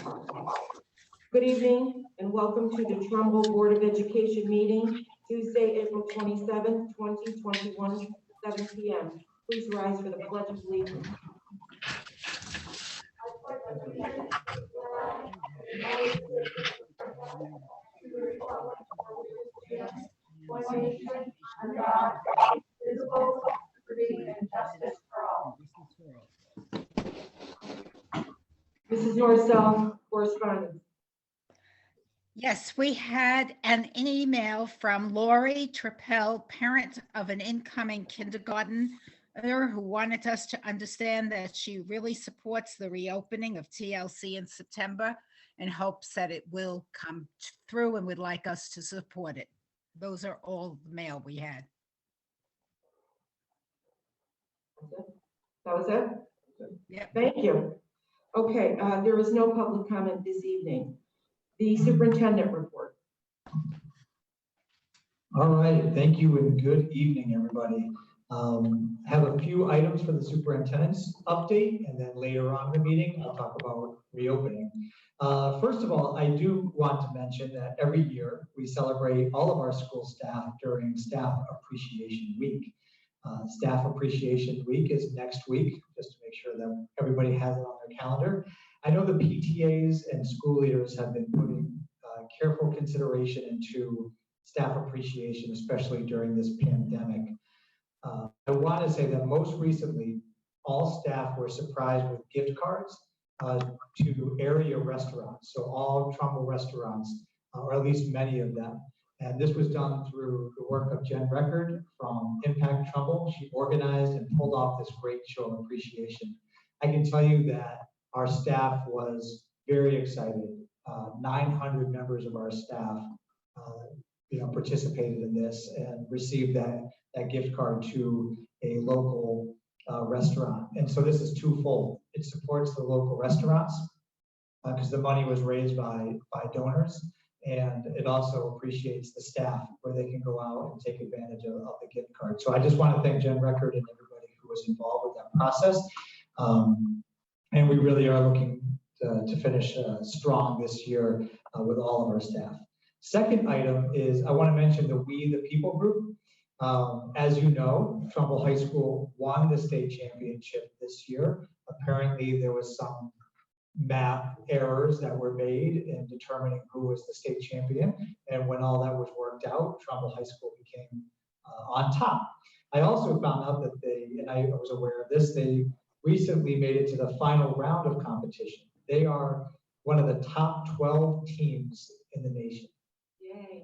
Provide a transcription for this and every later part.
Good evening and welcome to the Trumbull Board of Education meeting, Tuesday, April 27, 2021, 7 p.m. Please rise for the Pledge of Allegiance. Mrs. Norcell, correspondence. Yes, we had an email from Lori Trappell, parent of an incoming kindergartner, who wanted us to understand that she really supports the reopening of TLC in September and hopes that it will come through and would like us to support it. Those are all the mail we had. That was it? Yeah. Thank you. Okay, there is no public comment this evening. The superintendent report. All right, thank you and good evening, everybody. Have a few items for the superintendent's update, and then later on in the meeting, I'll talk about reopening. First of all, I do want to mention that every year we celebrate all of our school staff during Staff Appreciation Week. Staff Appreciation Week is next week, just to make sure that everybody has it on their calendar. I know the PTAs and school leaders have been putting careful consideration into staff appreciation, especially during this pandemic. I want to say that most recently, all staff were surprised with gift cards to area restaurants. So all Trumbull restaurants, or at least many of them. And this was done through the work of Jen Record from Impact Trumbull. She organized and pulled off this great show of appreciation. I can tell you that our staff was very excited. 900 members of our staff participated in this and received that gift card to a local restaurant. And so this is twofold. It supports the local restaurants because the money was raised by donors, and it also appreciates the staff where they can go out and take advantage of the gift card. So I just want to thank Jen Record and everybody who was involved with that process. And we really are looking to finish strong this year with all of our staff. Second item is I want to mention the We the People group. As you know, Trumbull High School won the state championship this year. Apparently there was some math errors that were made in determining who was the state champion. And when all that was worked out, Trumbull High School became on top. I also found out that and I was aware of this, they recently made it to the final round of competition. They are one of the top 12 teams in the nation. Yay.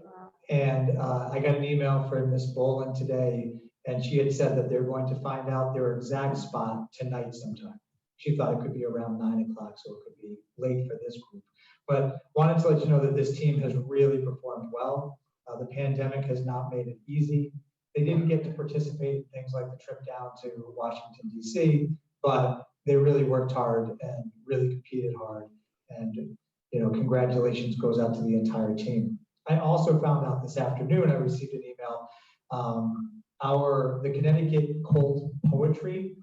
And I got an email from Miss Boland today, and she had said that they're going to find out their exact spot tonight sometime. She thought it could be around 9 o'clock, so it could be late for this group. But wanted to let you know that this team has really performed well. The pandemic has not made it easy. They didn't get to participate in things like the trip down to Washington, D.C., but they really worked hard and really competed hard. And, congratulations goes out to the entire team. I also found out this afternoon, I received an email, the Connecticut Cold Poetry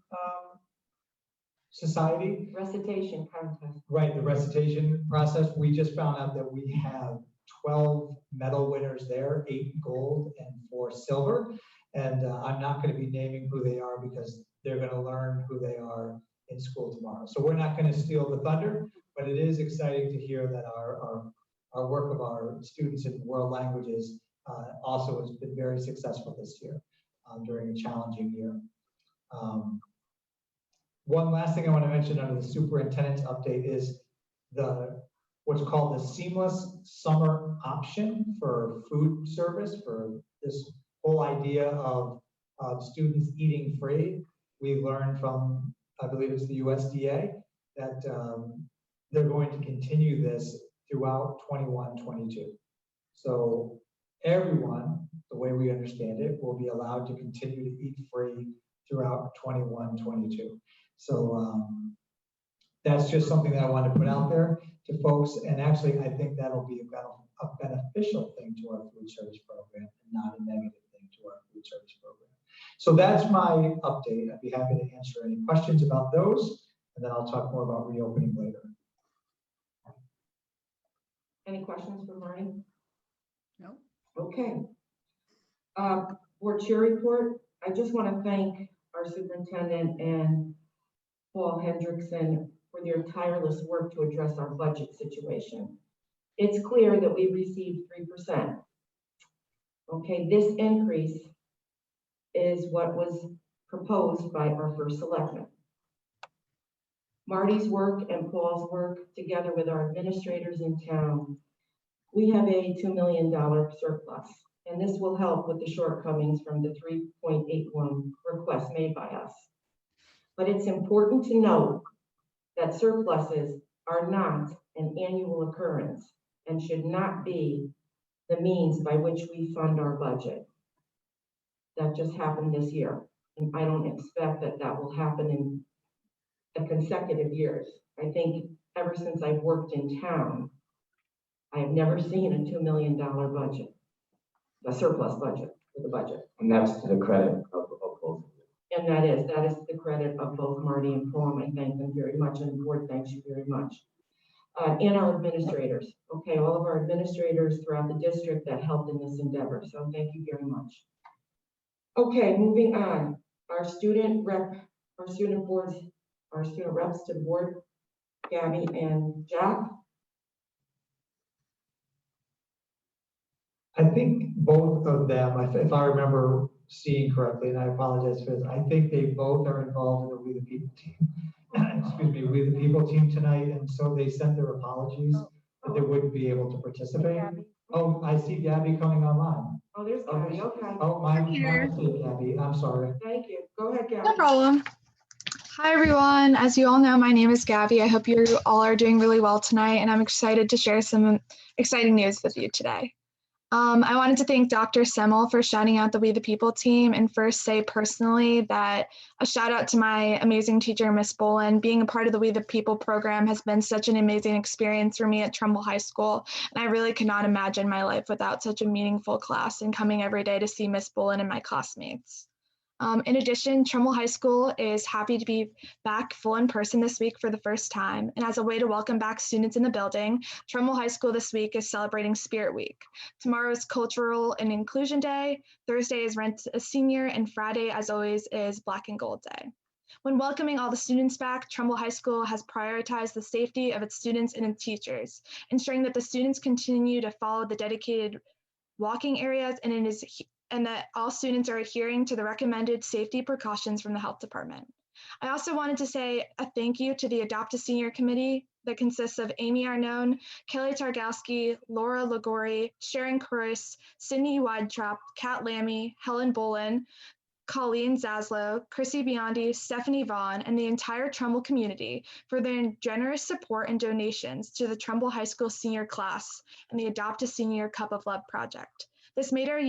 Society. Recitation contest. Right, the recitation process. We just found out that we have 12 medal winners there, 8 gold and 4 silver. And I'm not going to be naming who they are because they're going to learn who they are in school tomorrow. So we're not going to steal the thunder, but it is exciting to hear that our work of our students in world languages also has been very successful this year during a challenging year. One last thing I want to mention under the superintendent's update is what's called the seamless summer option for food service, for this whole idea of students eating free. We learned from, I believe it's the USDA, that they're going to continue this throughout 21-22. So everyone, the way we understand it, will be allowed to continue to eat free throughout 21-22. So that's just something that I wanted to put out there to folks. And actually, I think that'll be a beneficial thing to our food service program and not a negative thing to our food service program. So that's my update. I'd be happy to answer any questions about those, and then I'll talk more about reopening later. Any questions for Marty? No. Okay. Board chair report. I just want to thank our superintendent and Paul Hendrickson for their tireless work to address our budget situation. It's clear that we received 3%. Okay, this increase is what was proposed by our first selectman. Marty's work and Paul's work, together with our administrators in town, we have a $2 million surplus, and this will help with the shortcomings from the 3.81 request made by us. But it's important to note that surpluses are not an annual occurrence and should not be the means by which we fund our budget. That just happened this year, and I don't expect that that will happen in the consecutive years. I think ever since I've worked in town, I have never seen a $2 million budget, a surplus budget for the budget. And that's to the credit of both. And that is the credit of both Marty and Paul. I thank them very much, and the board thanks you very much. And our administrators, okay, all of our administrators throughout the district that helped in this endeavor. So thank you very much. Okay, moving on. Our student reps to the board, Gabby and Jack. I think both of them, if I remember seeing correctly, and I apologize for this, I think they both are involved in the We the People team. Excuse me, We the People team tonight, and so they sent their apologies that they wouldn't be able to participate. Oh, I see Gabby coming online. Oh, there's Gabby, okay. Oh, my mistake, Gabby, I'm sorry. Thank you. Go ahead, Gabby. No problem. Hi, everyone. As you all know, my name is Gabby. I hope you all are doing really well tonight, and I'm excited to share some exciting news with you today. I wanted to thank Dr. Semmel for shouting out the We the People team, and first say personally that a shout out to my amazing teacher, Miss Bolin. Being a part of the We the People program has been such an amazing experience for me at Trumbull High School, and I really could not imagine my life without such a meaningful class and coming every day to see Miss Bolin and my classmates. In addition, Trumbull High School is happy to be back full in person this week for the first time. And as a way to welcome back students in the building, Trumbull High School this week is celebrating Spirit Week. Tomorrow is Cultural and Inclusion Day, Thursday is Rent a Senior, and Friday, as always, is Black and Gold Day. When welcoming all the students back, Trumbull High School has prioritized the safety of its students and its teachers, ensuring that the students continue to follow the dedicated walking areas and that all students are adhering to the recommended safety precautions from the health department. I also wanted to say a thank you to the Adopt a Senior Committee that consists of Amy Arnone, Kelly Targowski, Laura Lagori, Sharon Cruz, Sydney Weidrap, Kat Lammy, Helen Bolin, Colleen Zaslow, Chrissy Biondi, Stephanie Vaughn, and the entire Trumbull community for their generous support and donations to the Trumbull High School senior class and the Adopt a Senior Cup of Love project. This made our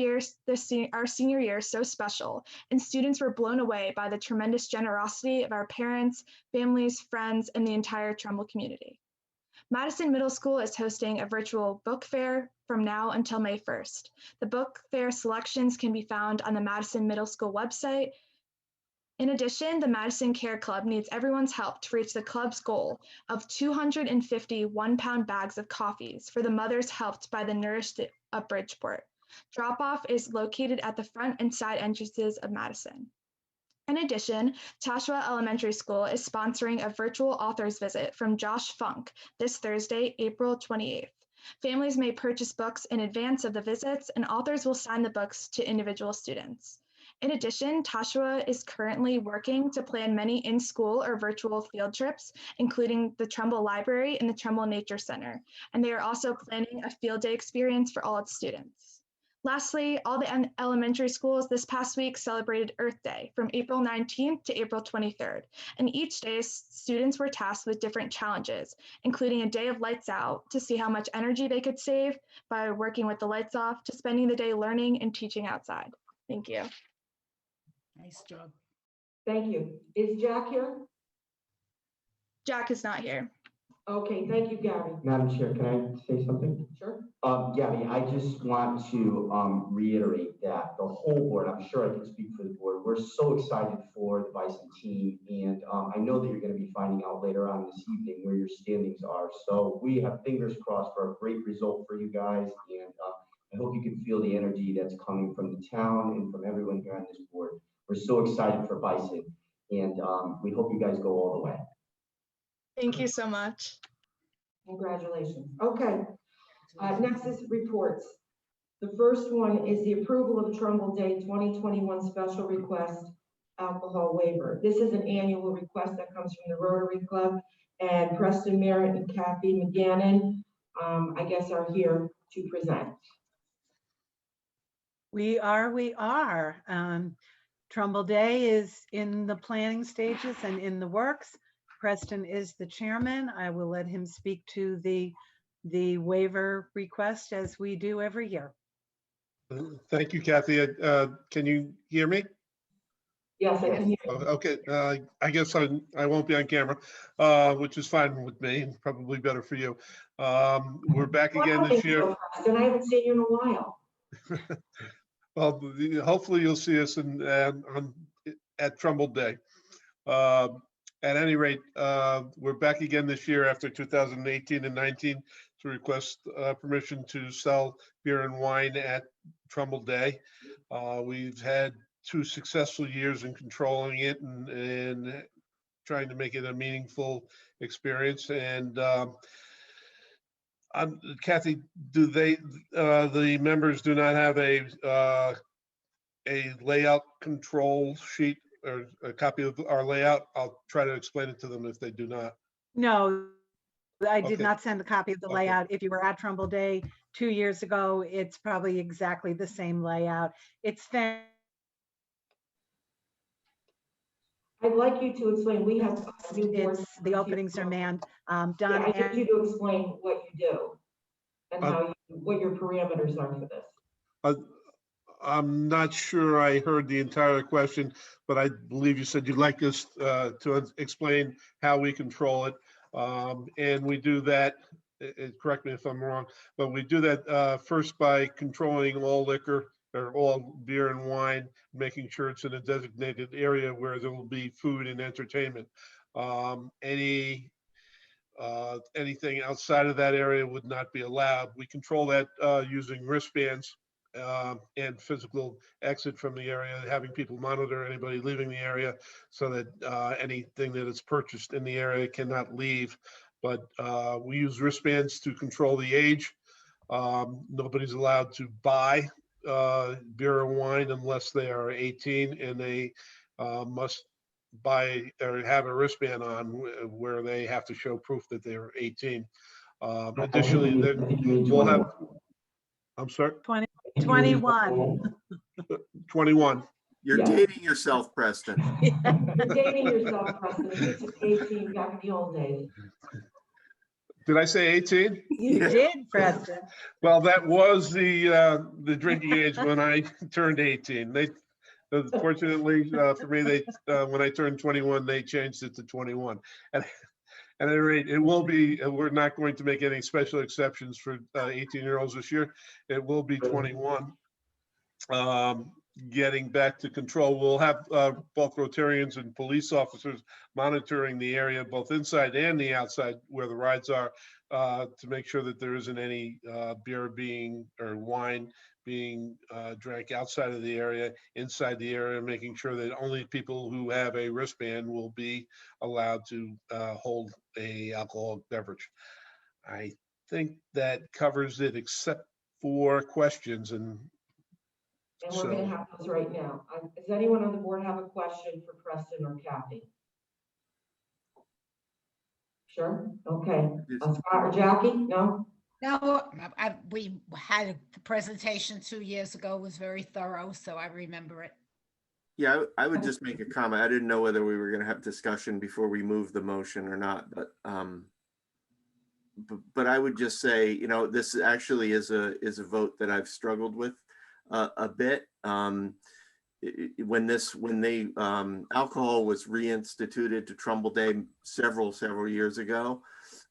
senior year so special, and students were blown away by the tremendous generosity of our parents, families, friends, and the entire Trumbull community. Madison Middle School is hosting a virtual book fair from now until May 1st. The book fair selections can be found on the Madison Middle School website. In addition, the Madison Care Club needs everyone's help to reach the club's goal of 250 one-pound bags of coffees for the mothers helped by the Nourished of Bridgeport. Drop-off is located at the front and side entrances of Madison. In addition, Tashua Elementary School is sponsoring a virtual author's visit from Josh Funk this Thursday, April 28th. Families may purchase books in advance of the visits, and authors will sign the books to individual students. In addition, Tashua is currently working to plan many in-school or virtual field trips, including the Trumbull Library and the Trumbull Nature Center, and they are also planning a field day experience for all its students. Lastly, all the elementary schools this past week celebrated Earth Day from April 19th to April 23rd, and each day students were tasked with different challenges, including a day of lights out to see how much energy they could save by working with the lights off, to spending the day learning and teaching outside. Thank you. Nice job. Thank you. Is Jack here? Jack is not here. Okay, thank you, Gabby. Madam Chair, can I say something? Sure. Gabby, I just want to reiterate that the whole board, I'm sure I can speak for the board, we're so excited for the Bison team. And I know that you're going to be finding out later on this evening where your standings are. So we have fingers crossed for a great result for you guys. And I hope you can feel the energy that's coming from the town and from everyone here on this board. We're so excited for Bison. And we hope you guys go all the way. Thank you so much. Congratulations. Okay, next is reports. The first one is the approval of Trumbull Day 2021 special request alcohol waiver. This is an annual request that comes from the Rotary Club, and Preston Merritt and Kathy McGannon, I guess, are here to present. We are. Trumbull Day is in the planning stages and in the works. Preston is the chairman. I will let him speak to the waiver request as we do every year. Thank you, Kathy. Can you hear me? Yes, I can hear you. Okay, I guess I won't be on camera, which is fine with me and probably better for you. We're back again this year. And I haven't seen you in a while. Well, hopefully you'll see us at Trumbull Day. At any rate, we're back again this year after 2018 and 19 to request permission to sell beer and wine at Trumbull Day. We've had 2 successful years in controlling it and trying to make it a meaningful experience. And Kathy, do the members do not have a layout control sheet or a copy of our layout? I'll try to explain it to them if they do not. No, I did Okay. not send a copy of the Okay. layout. If you were at Trumbull Day 2 years ago, it's probably exactly the same layout. It's thin. I'd like you to explain, we have new board It's the openings are manned. Yeah, Done. I need you to explain what you do and what your parameters are for this. I'm not sure I heard the entire question, but I believe you said you'd like us to explain how we control it. And we do that, correct me if I'm wrong, but we do that first by controlling all liquor or all beer and wine, making sure it's in a designated area where there will be food and entertainment. Anything outside of that area would not be allowed. We control that using wristbands and physical exit from the area, having people monitor anybody leaving the area so that anything that is purchased in the area cannot leave. But we use wristbands to control the age. Nobody's allowed to buy beer or wine unless they are 18, and they must buy or have a wristband on where they have to show proof that they're 18. Additionally, we'll have, I'm sorry, 21. 21. You're Yeah. dating yourself, Preston. You're dating yourself, Preston. It's 18 back in the old days. Did I say 18? You did, Preston. Well, that was the drinking age when I turned 18. Fortunately for me, when I turned 21, they changed it to 21. At any rate, it will be. We're not going to make any special exceptions for 18-year-olds this year. It will be 21. Getting back to control, we'll have both Rotarians and police officers monitoring the area, both inside and the outside where the rides are, to make sure that there isn't any beer or wine being drank outside of the area, inside the area, making sure that only people who have a wristband will be allowed to hold a alcoholic beverage. I think that covers it except for questions. And we're going to have those right now. Does anyone on the board have a question for Preston or Kathy? Sure. Okay. Scott or Jackie? No? No, we had a presentation 2 years ago. It was very thorough, so I remember it. Yeah, I would just make a comment. I didn't know whether we were going to have discussion before we move the motion or not, but I would just say, you know, this actually is a vote that I've struggled with a bit. When alcohol was reinstituted to Trumbull Day several years ago,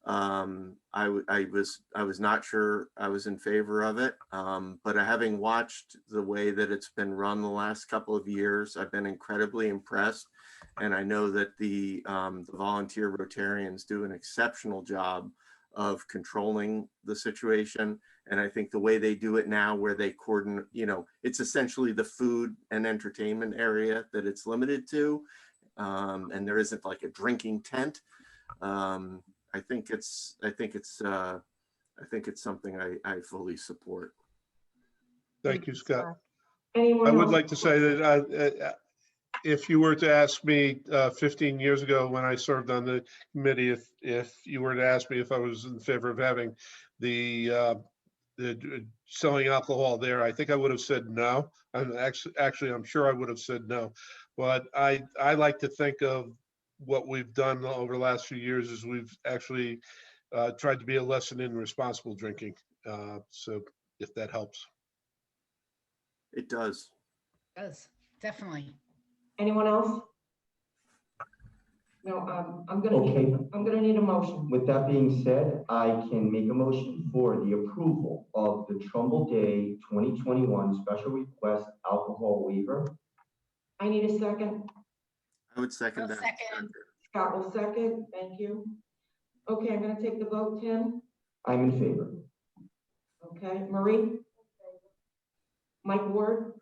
I was not sure I was in favor of it, but having watched the way that it's been run the last couple of years, I've been incredibly impressed. And I know that the volunteer Rotarians do an exceptional job of controlling the situation. And I think the way they do it now, where they coordinate, it's essentially the food and entertainment area that it's limited to. And there isn't like a drinking tent. I think it's something I fully support. Thank you, Scott. Anyone I would else? like to say that if you were to ask me 15 years ago when I served on the committee, if you were to ask me if I was in favor of having the selling alcohol there, I think I would have said no. I'm actually I'm sure I would have said no. But I like to think of what we've done over the last few years is we've actually tried to be a lesson in responsible drinking. So if that helps. It does. Does, definitely. Anyone else? No, I'm gonna need a motion. With that being said, I can make a motion for the approval of the Trumbull Day 2021 special request alcohol waiver. I need a second. I would second I'll that. second. Scott will second. Thank you. Okay, I'm gonna take the vote. Tim? I'm in favor. Okay, Marie? Mike Ward?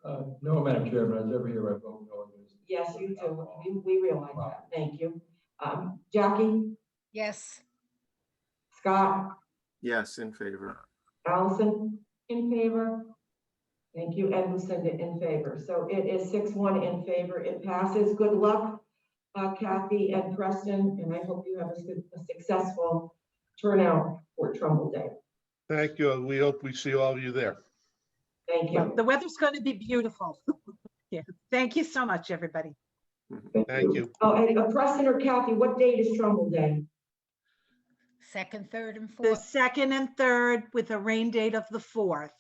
No, Madam Chair, but as every year I vote no. Yes, you do. We realize that. Thank you. Jackie? Yes, Scott? Yes, in favor. Allison? In favor? Thank you. And Lucinda in favor. So it is 6-1 in favor. It passes. Good luck, Kathy and Preston, and I hope you have a successful turnout for Trumbull Day. Thank you. We hope we see all of you there. Thank Well, you. the weather's going to be beautiful. Yeah. Thank you so much, everybody. Thank you. Oh, and Preston or Kathy, what date is Trumbull Day? second, third, and The fourth. 2nd and 3rd with a rain date of the 4th.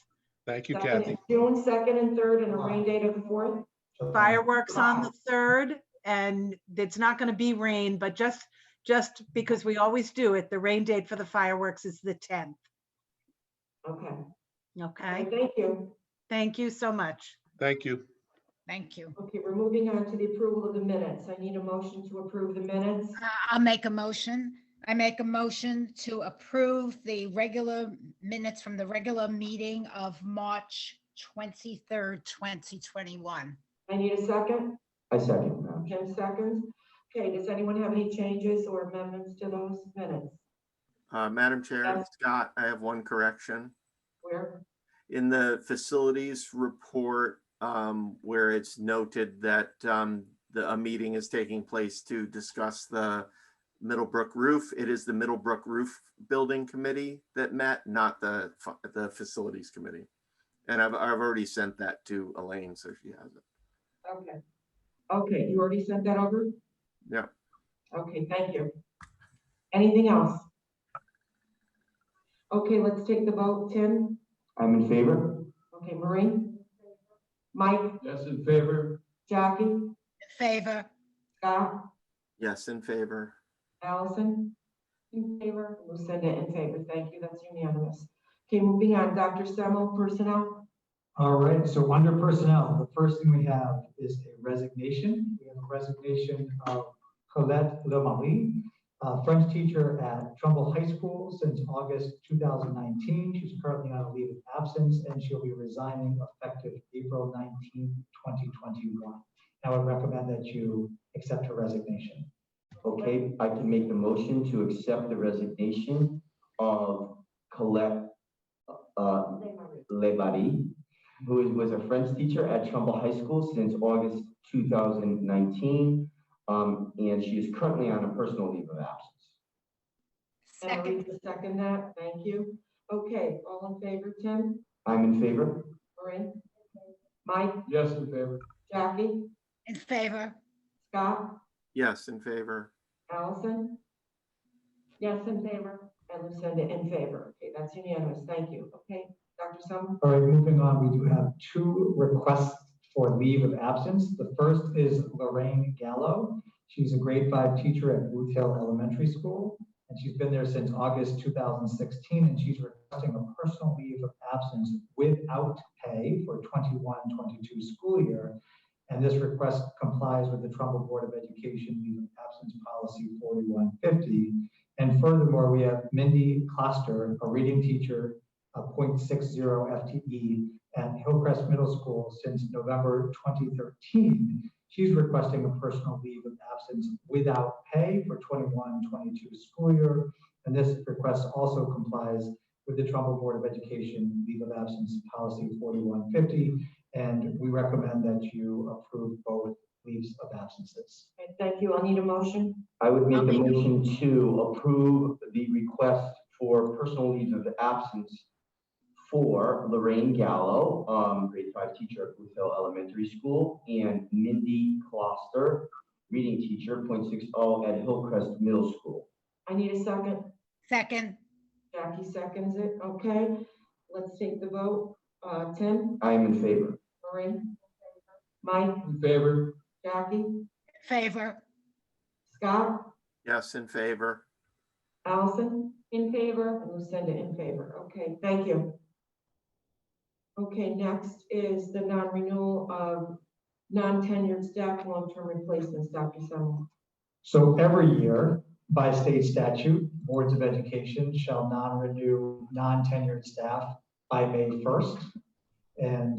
Thank you, Second Kathy. is June 2nd and 3rd, and a rain date of the 4th. Fireworks on the 3rd, and it's not going to be rain, but just because we always do it, the rain date for the fireworks is the 10th. Okay. Okay, Thank you. thank you so much. Thank you. Thank you. Okay, we're moving on to the approval of the minutes. I need a motion to approve the minutes. I'll make a motion. I make a motion to approve the regular minutes from the regular meeting of March 23rd, 2021. I need a second. I second, Madam Chair. 10 seconds. Okay, does anyone have any changes or amendments to those minutes? Madam Chair, Yes. Scott, I have one correction. Where? In the facilities report, where it's noted that a meeting is taking place to discuss the Middlebrook roof, it is the Middlebrook Roof Building Committee that met, not the Facilities Committee. And I've already sent that to Elaine, so she has it. Okay. Okay, you already sent that over? Yeah. Okay, thank you. Anything else? Okay, let's take the vote. Tim? I'm in favor. Okay, Marie? Mike? Yes, in favor. Jackie? In favor. Scott? Yes, in favor. Allison? In favor? Lucinda in favor. Thank you. That's unanimous. Okay, moving on. Dr. Semmel, personnel? All right, so under personnel, the first thing we have is a resignation. We have a resignation of Colette Lemarie, French teacher at Trumbull High School since August 2019. She's currently on a leave of absence and she'll be resigning effective April 19, 2021. I would recommend that you accept her resignation. Okay, I can make the motion to accept the resignation of Colette Lebari, who was a French teacher at Trumbull High School since August 2019, and she is currently on a personal leave of absence. And Marie Second. to second that. Thank you. Okay, all in favor, Tim? I'm in favor. Marie? Mike? Yes, in favor. Jackie? In favor. Scott? Yes, in favor. Allison? Yes, in favor. And Lucinda in favor. Okay, that's unanimous. Thank you. Okay, Dr. Summer? All right, moving on, we do have two requests for leave of absence. The first is Lorraine Gallo. She's a grade 5 teacher at Booth Hill Elementary School, and she's been there since August 2016, and she's requesting a personal leave of absence without pay for 21-22 school year. And this request complies with the Trumbull Board of Education leave of absence policy 4150. And furthermore, we have Mindy Kloster, a reading teacher, a 0.60 FTE at Hillcrest Middle School since November 2013. She's requesting a personal leave of absence without pay for 21-22 school year. And this request also complies with the Trumbull Board of Education leave of absence policy 4150. And we recommend that you approve both leaves of absences. Okay, thank you. I'll need a motion. I would make the motion to approve the request for personal leaves of absence for Lorraine Gallo, grade 5 teacher at Booth Hill Elementary School, and Mindy Kloster, reading teacher, 0.60 at Hillcrest Middle School. I need a second. Second, Jackie seconds it. Okay, let's take the vote. Tim, I am in favor. Maureen, Mike, In favor? Jackie, favor, Scott, Yes, in favor. Allison, in favor, and Lucinda in favor. Okay, thank you. Okay, next is the non-renewal of non-tenured staff long-term replacements, Dr. Semmel. So every year, by state statute, boards of education shall non-renew non-tenured staff by May 1st. And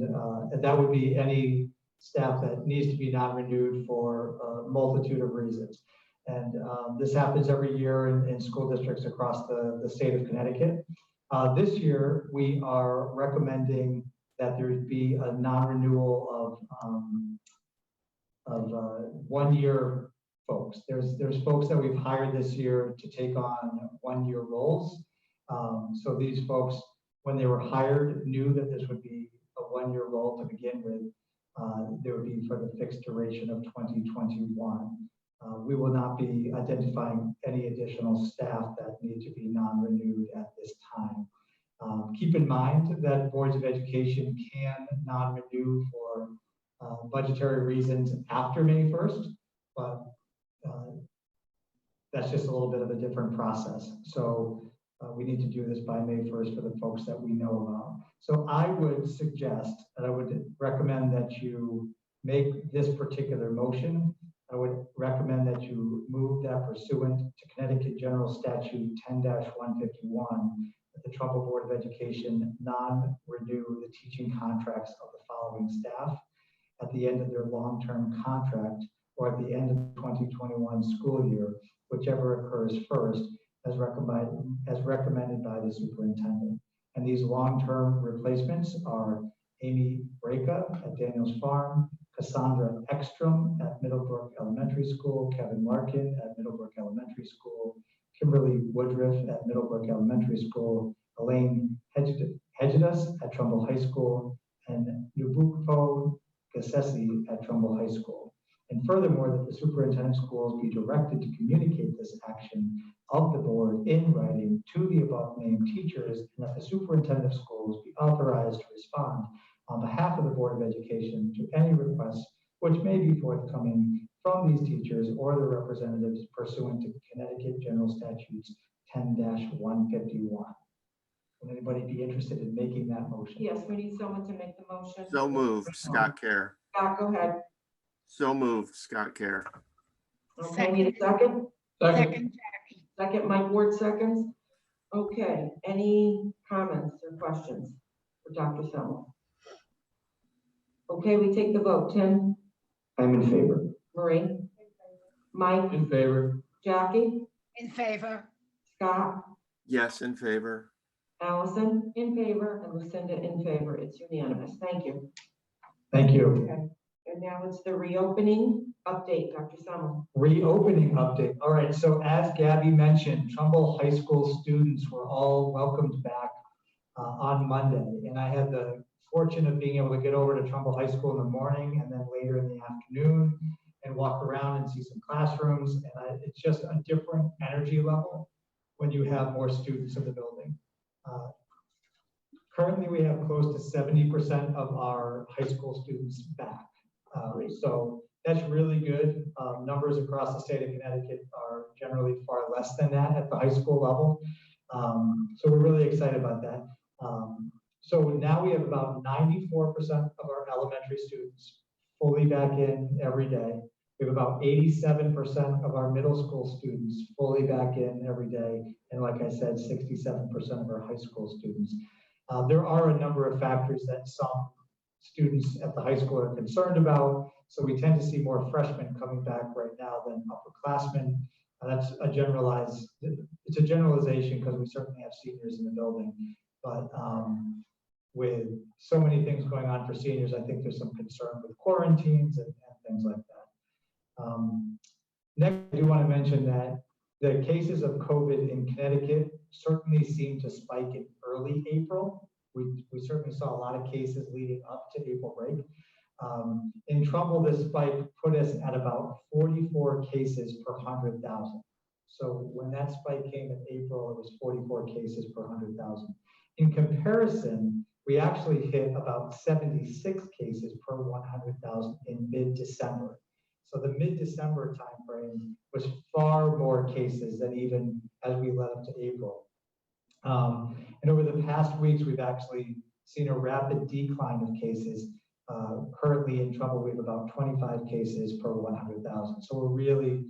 that would be any staff that needs to be non-renewed for a multitude of reasons. And this happens every year in school districts across the state of Connecticut. This year, we are recommending that there be a non-renewal of 1-year folks. There's folks that we've hired this year to take on 1-year roles. So these folks, when they were hired, knew that this would be a 1-year role to begin with. They would be for the fixed duration of 2021. We will not be identifying any additional staff that need to be non-renewed at this time. Keep in mind that boards of education can non-renew for budgetary reasons after May 1st, but that's just a little bit of a different process. So we need to do this by May 1st for the folks that we know about. So I would suggest, and I would recommend that you make this particular motion. I would recommend that you move that pursuant to Connecticut General Statute 10-151, that the Trumbull Board of Education non-renew the teaching contracts of the following staff at the end of their long-term contract or at the end of the 2021 school year, whichever occurs first, as recommended by the superintendent. And these long-term replacements are Amy Breka at Daniels Farm, Cassandra Ekstrom at Middlebrook Elementary School, Kevin Larkin at Middlebrook Elementary School, Kimberly Woodruff at Middlebrook Elementary School, Elaine Hedgedas at Trumbull High School, and Nubukpo Gassesi at Trumbull High School. And furthermore, that the superintendent schools be directed to communicate this action of the board in writing to the above named teachers, and that the superintendent of schools be authorized to respond on behalf of the Board of Education to any requests which may be forthcoming from these teachers or their representatives pursuant to Connecticut General Statutes 10-151. Would anybody be interested in making that motion? Yes, we need someone to make the motion. So moved, Scott Care. Scott, go ahead. So moved, Scott Care. Okay, need a second? Second. second, Jackie, Second, Mike Ward seconds. Okay, any comments or questions for Dr. Semmel? Okay, we take the vote. Tim, I'm in favor. Marie, Mike, In favor? Jackie, in favor, Scott, Yes, in favor. Allison, in favor, and Lucinda in favor. It's unanimous. Thank you. Thank you. Okay, and now it's the reopening update, Dr. Semmel. Reopening update. All right, so as Gabby mentioned, Trumbull High School students were all welcomed back on Monday. And I had the fortune of being able to get over to Trumbull High School in the morning and then later in the afternoon and walk around and see some classrooms. And it's just a different energy level when you have more students in the building. Currently, we have close to 70% of our high school students back. So That's really good. Numbers across the state of Connecticut are generally far less than that at the high school level. So we're really excited about that. So now we have about 94% of our elementary students fully back in every day. We have about 87% of our middle school students fully back in every day. And like I said, 67% of our high school students. There are a number of factors that some students at the high school are concerned about. So we tend to see more freshmen coming back right now than upperclassmen. That's a it's a generalization because we certainly have seniors in the building. But with so many things going on for seniors, I think there's some concern with quarantines and things like that. Next, I do want to mention that the cases of COVID in Connecticut certainly seem to spike in early April. We certainly saw a lot of cases leading up to April break. In Trumbull, this spike put us at about 44 cases per 100,000. So when that spike came in April, it was 44 cases per 100,000. In comparison, we actually hit about 76 cases per 100,000 in mid-December. So the mid-December timeframe was far more cases than even as we led up to April. And over the past weeks, we've actually seen a rapid decline of cases. Currently in Trumbull, we have about 25 cases per 100,000. So we're really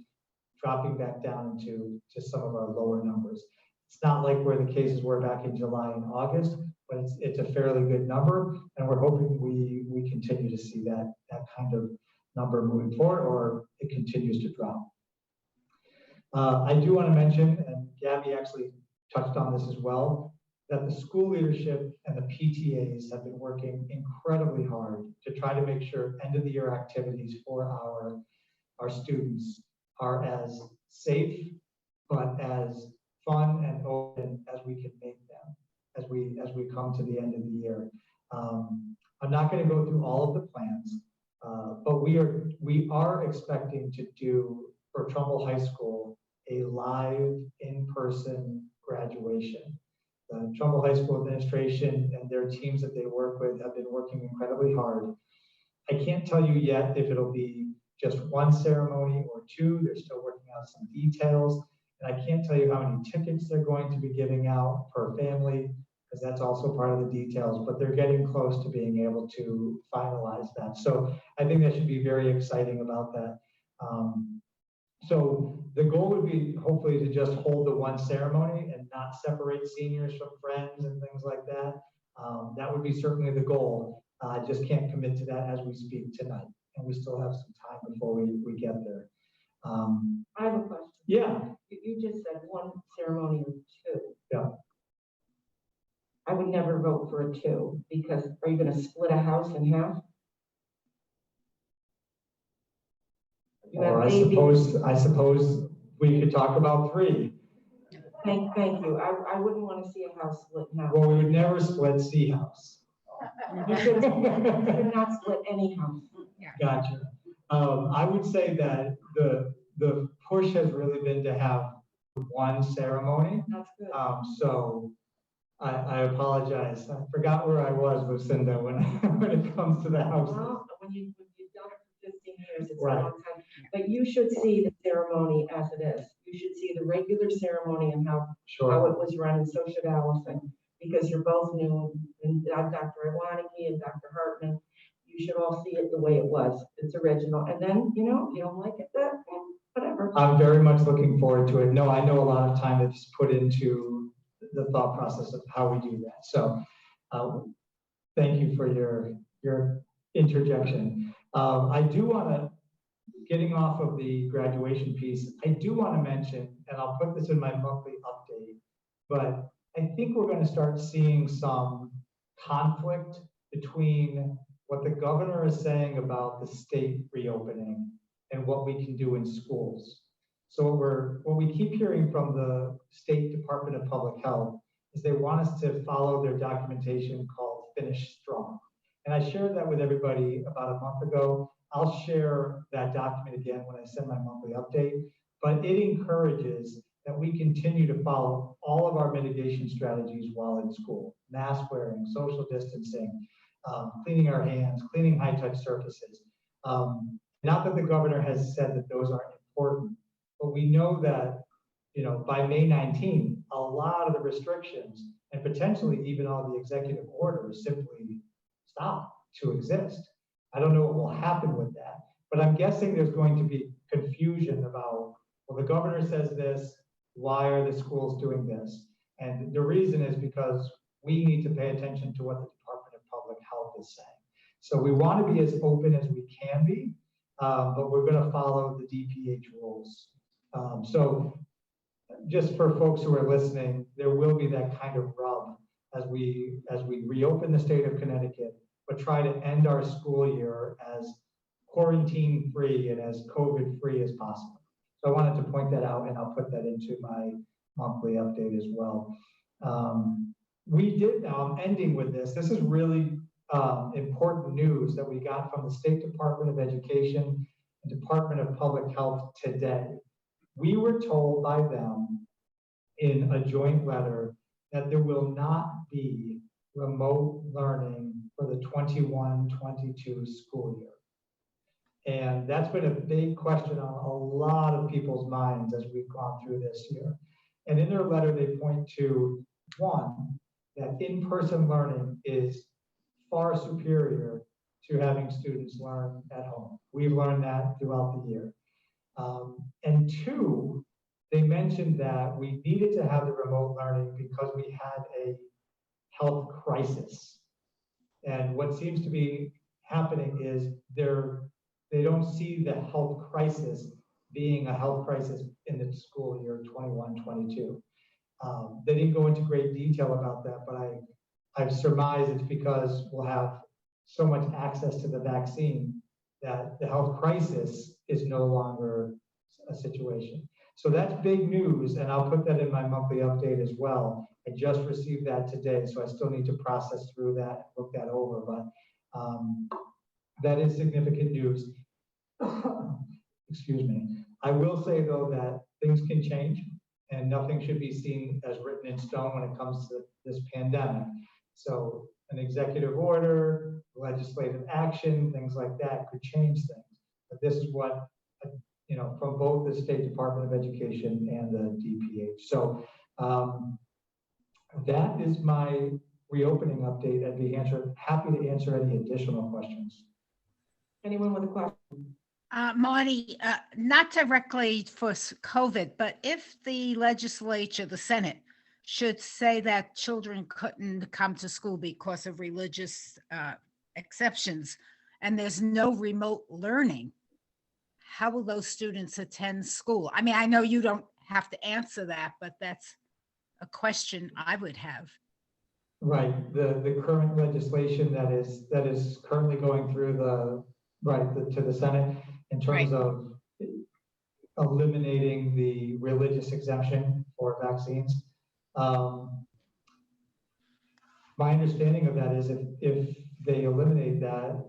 dropping back down to some of our lower numbers. It's not like where the cases were back in July and August, but it's a fairly good number. And we're hoping we continue to see that kind of number moving forward, or it continues to drop. I do want to mention, and Gabby actually touched on this as well, that the school leadership and the PTAs have been working incredibly hard to try to make sure end of the year activities for our students are as safe, but as fun and open as we can make them as we come to the end of the year. I'm not going to go through all of the plans, but we are expecting to do for Trumbull High School a live in-person graduation. The Trumbull High School administration and their teams that they work with have been working incredibly hard. I can't tell you yet if it'll be just one ceremony or two. They're still working out some details. And I can't tell you how many tickets they're going to be giving out per family, because that's also part of the details, but they're getting close to being able to finalize that. So I think that should be very exciting about that. So the goal would be hopefully to just hold the one ceremony and not separate seniors from friends and things like that. That would be certainly the goal. I just can't commit to that as we speak tonight. And we still have some time before we get there. I have a question. Yeah. You just said one ceremony or two. Yeah. I would never vote for a two, because are you going to split a house in half? Or I suppose we could talk about three. Thank you. I wouldn't want to see a house split in half. Well, we would never split C house. You should not split any house. Gotcha. I would say that the push has really been to have one ceremony. That's good. So I apologize. I forgot where I was, Lucinda, when it comes to the house. Well, when you've done it for 15 years, it's Right. a long time. But you should see the ceremony as it is. You should see the regular ceremony and how Sure. it was run, and so should Allison, because you're both new, and Dr. Iwaniki and Dr. Hartman. You should all see it the way it was. It's original. And then, you don't like it, whatever. I'm very much looking forward to it. No, I know a lot of time that's put into the thought process of how we do that. So thank you for your interjection. I do want to, getting off of the graduation piece, I do want to mention, and I'll put this in my monthly update, but I think we're going to start seeing some conflict between what the governor is saying about the state reopening and what we can do in schools. So what we keep hearing from the State Department of Public Health is they want us to follow their documentation called Finish Strong. And I shared that with everybody about a month ago. I'll share that document again when I send my monthly update, but it encourages that we continue to follow all of our mitigation strategies while in school: mask wearing, social distancing, cleaning our hands, cleaning high-touch surfaces. Not that the governor has said that those aren't important, but we know that, by May 19th, a lot of the restrictions and potentially even all the executive orders simply stop to exist. I don't know what will happen with that, but I'm guessing there's going to be confusion about, well, the governor says this, why are the schools doing this? And the reason is because we need to pay attention to what the Department of Public Health is saying. So we want to be as open as we can be, but we're going to follow the DPH rules. So just for folks who are listening, there will be that kind of rub as we reopen the state of Connecticut, but try to end our school year as quarantine free and as COVID free as possible. So I wanted to point that out, and I'll put that into my monthly update as well. Ending with this is really important news that we got from the State Department of Education and Department of Public Health today. We were told by them in a joint letter that there will not be remote learning for the 21-22 school year. And that's been a big question on a lot of people's minds as we've gone through this year. And in their letter, they point to, one, that in-person learning is far superior to having students learn at home. We've learned that throughout the year. And two, they mentioned that we needed to have the remote learning because we had a health crisis. And what seems to be happening is they don't see the health crisis being a health crisis in the school year 21-22. They didn't go into great detail about that, but I've surmised it's because we'll have so much access to the vaccine that the health crisis is no longer a situation. So that's big news, and I'll put that in my monthly update as well. I just received that today, so I still need to process through that and look that over, but that is significant news. Excuse me. I will say though that things can change and nothing should be seen as written in stone when it comes to this pandemic. So an executive order, legislative action, things like that could change things. But this is what, from both the State Department of Education and the DPH. So that is my reopening update. I'd be happy to answer any additional questions. Anyone with a question? Marty, not directly for COVID, but if the legislature, the Senate, should say that children couldn't come to school because of religious exceptions, and there's no remote learning, how will those students attend school? I mean, I know you don't have to answer that, but that's a question I would have. Right, the current legislation that is currently going through to the Senate in terms of eliminating the religious exemption for vaccines. My understanding of that is if they eliminate that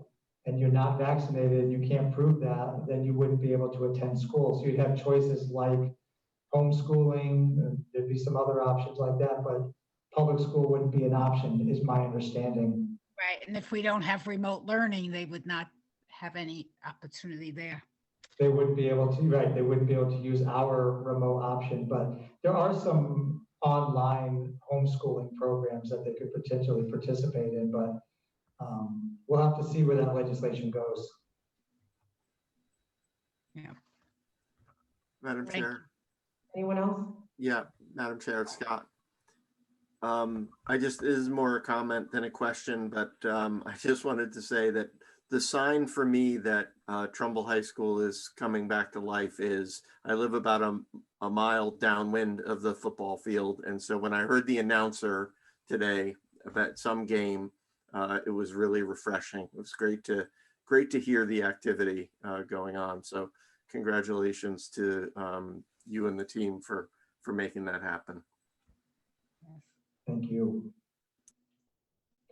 and you're not vaccinated and you can't prove that, then you wouldn't be able to attend school. So you'd have choices like homeschooling, there'd be some other options like that, but public school wouldn't be an option, is my understanding. Right, and if we don't have remote learning, they would not have any opportunity there. They wouldn't be able to, right, they wouldn't be able to use our remote option, but there are some online homeschooling programs that they could potentially participate in, but we'll have to see where that legislation goes. Yeah. Madam Thank Chair. Anyone else? Yeah, Madam Chair, it's Scott. This is more a comment than a question, but I just wanted to say that the sign for me that Trumbull High School is coming back to life is I live about a mile downwind of the football field. And so when I heard the announcer today about some game, it was really refreshing. It was great to hear the activity going on. So congratulations to you and the team for making that happen. Thank you.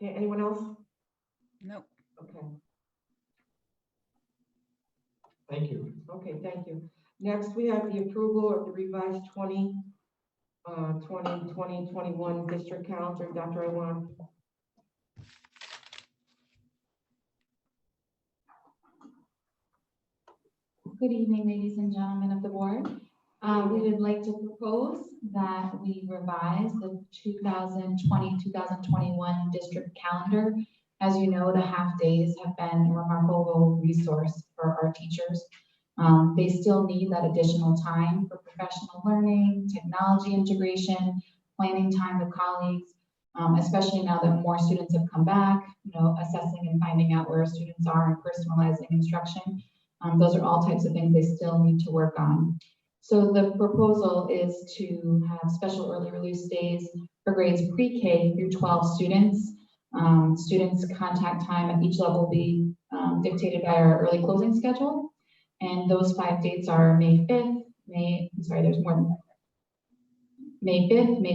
Okay, anyone else? Nope. Okay. Thank you. Okay, thank you. Next, we have the approval of the revised 2020-21 district calendar. Dr. Iwan. Good evening, ladies and gentlemen of the board. We would like to propose that we revise the 2020-2021 district calendar. As you know, the half days have been a remarkable resource for our teachers. They still need that additional time for professional learning, technology integration, planning time with colleagues, especially now that more students have come back, assessing and finding out where students are and personalizing instruction. Those are all types of things they still need to work on. So the proposal is to have special early release days for grades pre-K through 12 students. Students' contact time at each level will be dictated by our early closing schedule. And those 5 dates are May 5th, May 5th, May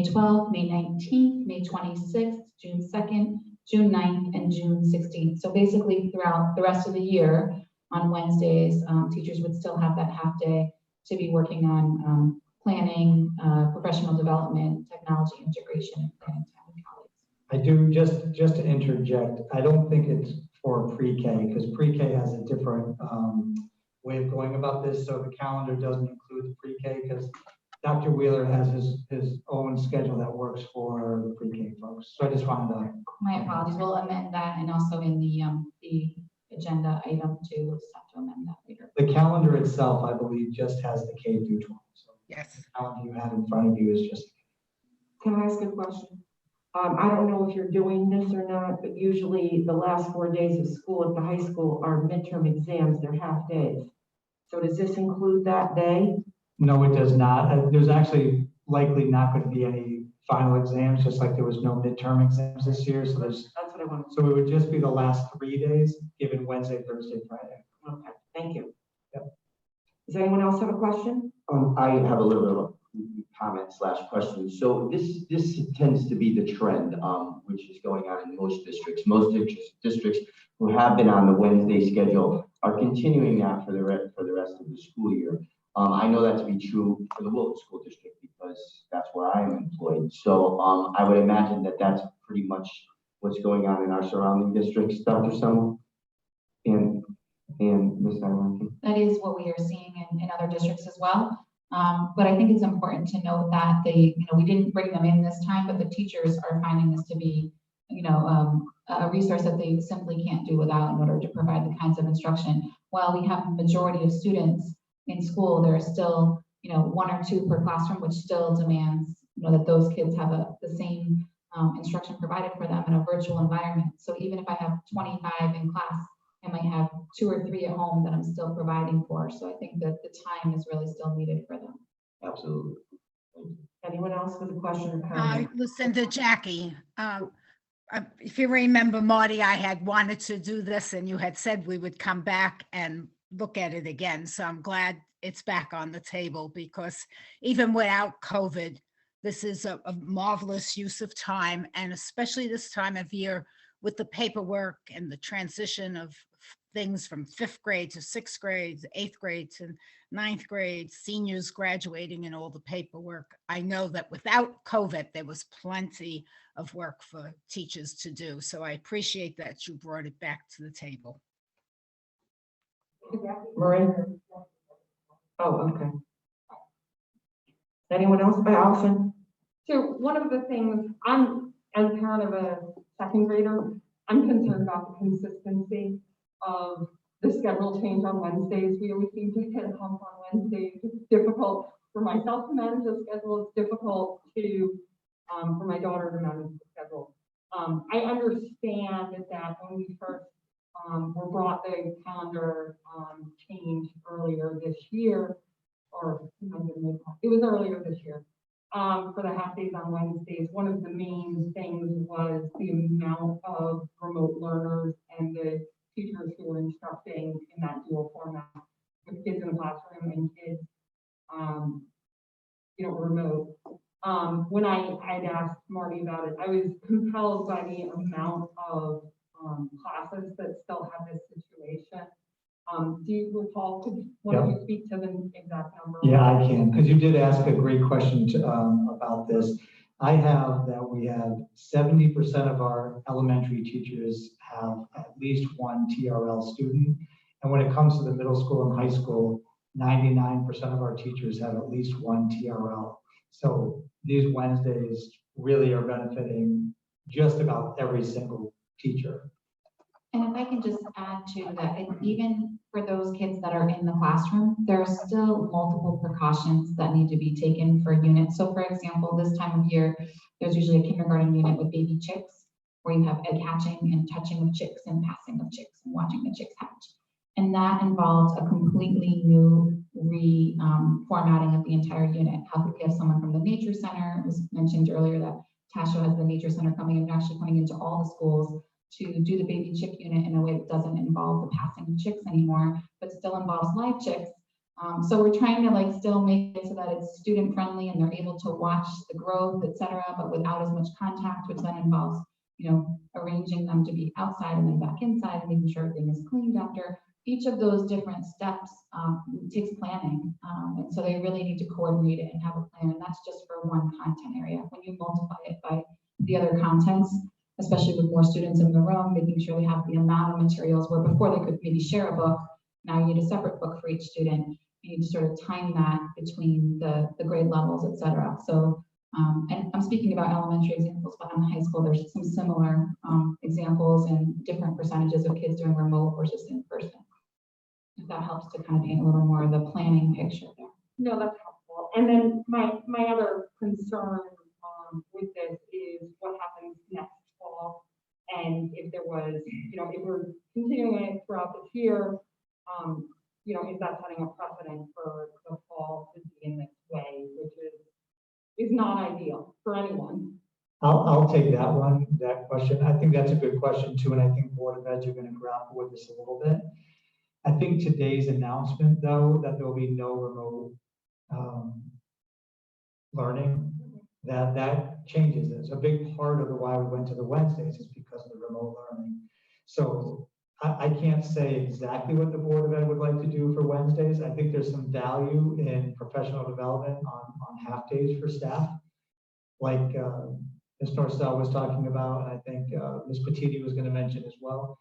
12th, May 19th, May 26th, June 2nd, June 9th, and June 16th. So basically throughout the rest of the year on Wednesdays, teachers would still have that half day to be working on planning, professional development, technology integration, and planning time with colleagues. I do, just to interject, I don't think it's for pre-K because pre-K has a different way of going about this. So the calendar doesn't include the pre-K because Dr. Wheeler has his own schedule that works for the pre-K folks. So I just wanted to. My apologies. We'll amend that, and also in the agenda item 2, we'll just have to amend that later. The calendar itself, I believe, just has the K through 12. So Yes. the calendar you have in front of you is just. Can I ask a question? I don't know if you're doing this or not, but usually the last 4 days of school at the high school are midterm exams. They're half days. So does this include that day? No, it does not. There's actually likely not going to be any final exams, just like there was no midterm exams this year. So That's what I wanted. so it would just be the last 3 days, given Wednesday, Thursday, Friday. Okay, thank you. Yep. Does anyone else have a question? I have a little bit of a comment / question. So this tends to be the trend, which is going on in most districts. Most districts who have been on the Wednesday schedule are continuing that for the rest of the school year. I know that to be true for the Wilton School District because that's where I am employed. So I would imagine that that's pretty much what's going on in our surrounding districts, Dr. Semmel and Ms. Allen. That is what we are seeing in other districts as well. But I think it's important to note that we didn't bring them in this time, but the teachers are finding this to be, a resource that they simply can't do without in order to provide the kinds of instruction. While we have a majority of students in school, there are still, 1 or 2 per classroom, which still demands, that those kids have the same instruction provided for them in a virtual environment. So even if I have 25 in class, I might have 2 or 3 at home that I'm still providing for. So I think that the time is really still needed for them. Absolutely. Anyone else with a question or comment? Listen to Jackie. If you remember, Marty, I had wanted to do this and you had said we would come back and look at it again. So I'm glad it's back on the table because even without COVID, this is a marvelous use of time. And especially this time of year with the paperwork and the transition of things from 5th grade to 6th grade, 8th grade to 9th grade, seniors graduating and all the paperwork. I know that without COVID, there was plenty of work for teachers to do. So I appreciate that you brought it back to the table. Marie? Oh, okay. Anyone else? Allison? So one of the things as a parent of a 2nd grader, I'm concerned about the consistency of the schedule change on Wednesdays. We always seem to hit a hump on Wednesdays. It's difficult for myself to manage the schedule. It's difficult for my daughter to manage the schedule. I understand that when we first were brought the calendar change earlier this year, or it was earlier this year, for the half days on Wednesdays. One of the main things was the amount of remote learners and the teachers who were instructing in that dual format with kids in the classroom and kids, remote. When I'd asked Marty about it, I was compelled by the amount of classes that still have this situation. Do you recall, could one of you speak to the exact number? Yeah, I can, because you did ask a great question about this. I have that we have 70% of our elementary teachers have at least one TRL student. And when it comes to the middle school and high school, 99% of our teachers have at least one TRL. So these Wednesdays really are benefiting just about every single teacher. And if I can just add to that, even for those kids that are in the classroom, there are still multiple precautions that need to be taken for units. So for example, this time of year, there's usually a kindergarten unit with baby chicks, where you have egg hatching and touching of chicks and passing of chicks and watching the chicks hatch. And that involves a completely new formatting of the entire unit. How could we have someone from the nature center? It was mentioned earlier that Tasha has the nature center actually coming into all the schools to do the baby chick unit in a way that doesn't involve the passing of chicks anymore, but still involves live chicks. So we're trying to still make it so that it's student friendly and they're able to watch the growth, et cetera, but without as much contact, which then involves, arranging them to be outside and then back inside and making sure everything is cleaned after. Each of those different steps takes planning. And so they really need to coordinate it and have a plan. And that's just for one content area. When you multiply it by the other contents, especially with more students in the room, making sure they have the amount of materials where before they could maybe share a book, now you need a separate book for each student. You need to sort of time that between the grade levels, et cetera. So, and I'm speaking about elementary examples, but in high school, there's some similar examples and different percentages of kids doing remote versus in person. If that helps to kind of paint a little more of the planning picture there. No, that's helpful. And then my other concern with this is what happens next fall. And if there was, if we're continuing it throughout this year, is that setting a precedent for the fall to be in this way, which is not ideal for anyone. I'll take that question. I think that's a good question too. And I think Board of Eds are going to grapple with this a little bit. I think today's announcement, though, that there will be no remote learning, that changes it. So a big part of why we went to the Wednesdays is because of the remote learning. So I can't say exactly what the Board of Ed would like to do for Wednesdays. I think there's some value in professional development on half days for staff, like Ms. Norcell was talking about, and I think Ms. Petiti was going to mention as well.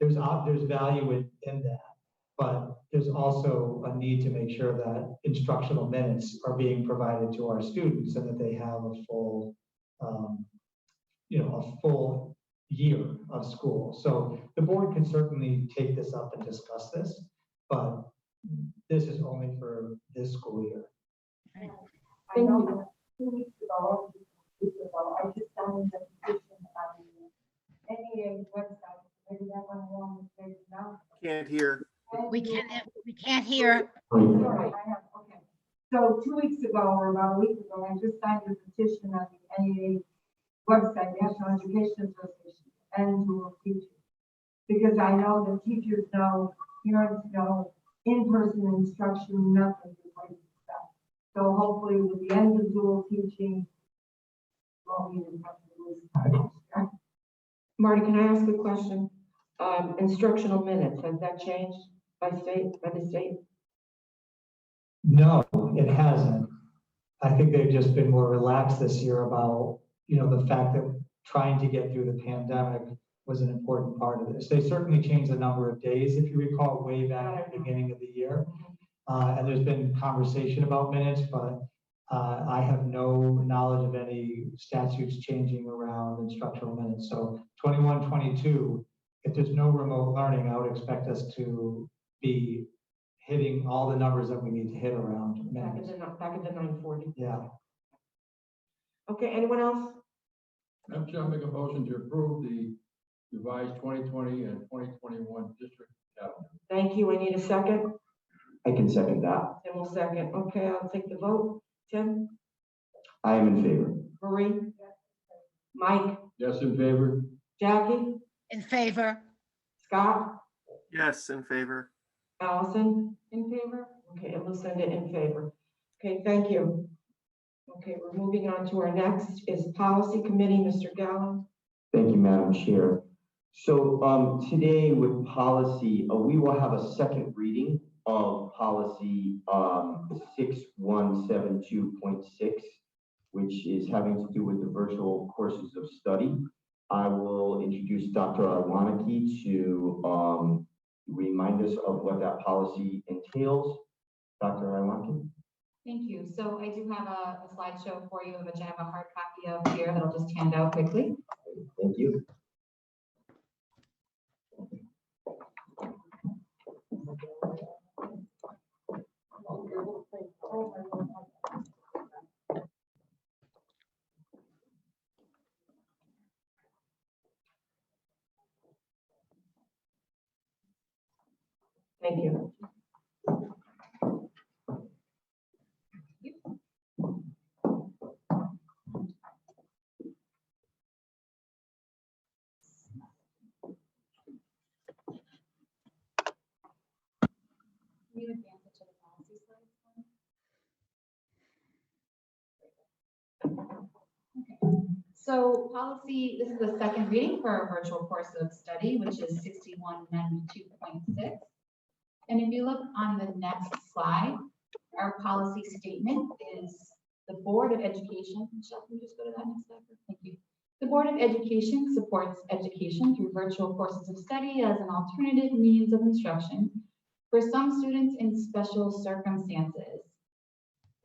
There's value in that, but there's also a need to make sure that instructional minutes are being provided to our students and that they have a full, a full year of school. So the board can certainly take this up and discuss this, but this is only for this school year. I know that 2 weeks ago, I just signed the petition on the NEA website. Maybe that went along with maybe now. Can't hear. We can't hear. Sorry, I have, okay. So 2 weeks ago, or about a week ago, I just signed a petition on the NEA website, National Education Association, and rural teachers. Because I know that teachers know, parents know, in-person instruction methods is like that. So hopefully with the end of dual teaching, we'll be in touch. Marty, can I ask a question? Instructional minutes, has that changed by the state? No, it hasn't. I think they've just been more relaxed this year about, the fact that trying to get through the pandemic was an important part of this. They certainly changed the number of days, if you recall, way back at the beginning of the year. And there's been conversation about minutes, but I have no knowledge of any statutes changing around instructional minutes. So 21, 22, if there's no remote learning, I would expect us to be hitting all the numbers that we need to hit around minutes. Back at the 940. Yeah. Okay, anyone else? Madam Chair, I make a motion to approve the revised 2020 and 2021 district calendar. Thank you. I need a second. I can second that. Tim will second. Okay, I'll take the vote. Tim? I am in favor. Marie? Mike? Yes, in favor? Jackie? In favor. Scott? Yes, in favor. Allison? In favor? Okay, and Lucinda in favor. Okay, thank you. Okay, we're moving on to our next is Policy Committee, Mr. Gallo. Thank you, Madam Chair. So today with policy, we will have a second reading of policy 6172.6, which is having to do with the virtual courses of study. I will introduce Dr. Iwaniki to remind us of what that policy entails. Dr. Iwanki? Thank you. So I do have a slideshow for you, which I have a hard copy of here that I'll just hand out quickly. Thank you. Thank you. Can you advance it to the policy slides? Okay. So policy, this is the second reading for our virtual course of study, which is 6192.6. And if you look on the next slide, our policy statement is the Board of Education. Michelle, can you just go to that next slide? Thank you. The Board of Education supports education through virtual courses of study as an alternative means of instruction for some students in special circumstances.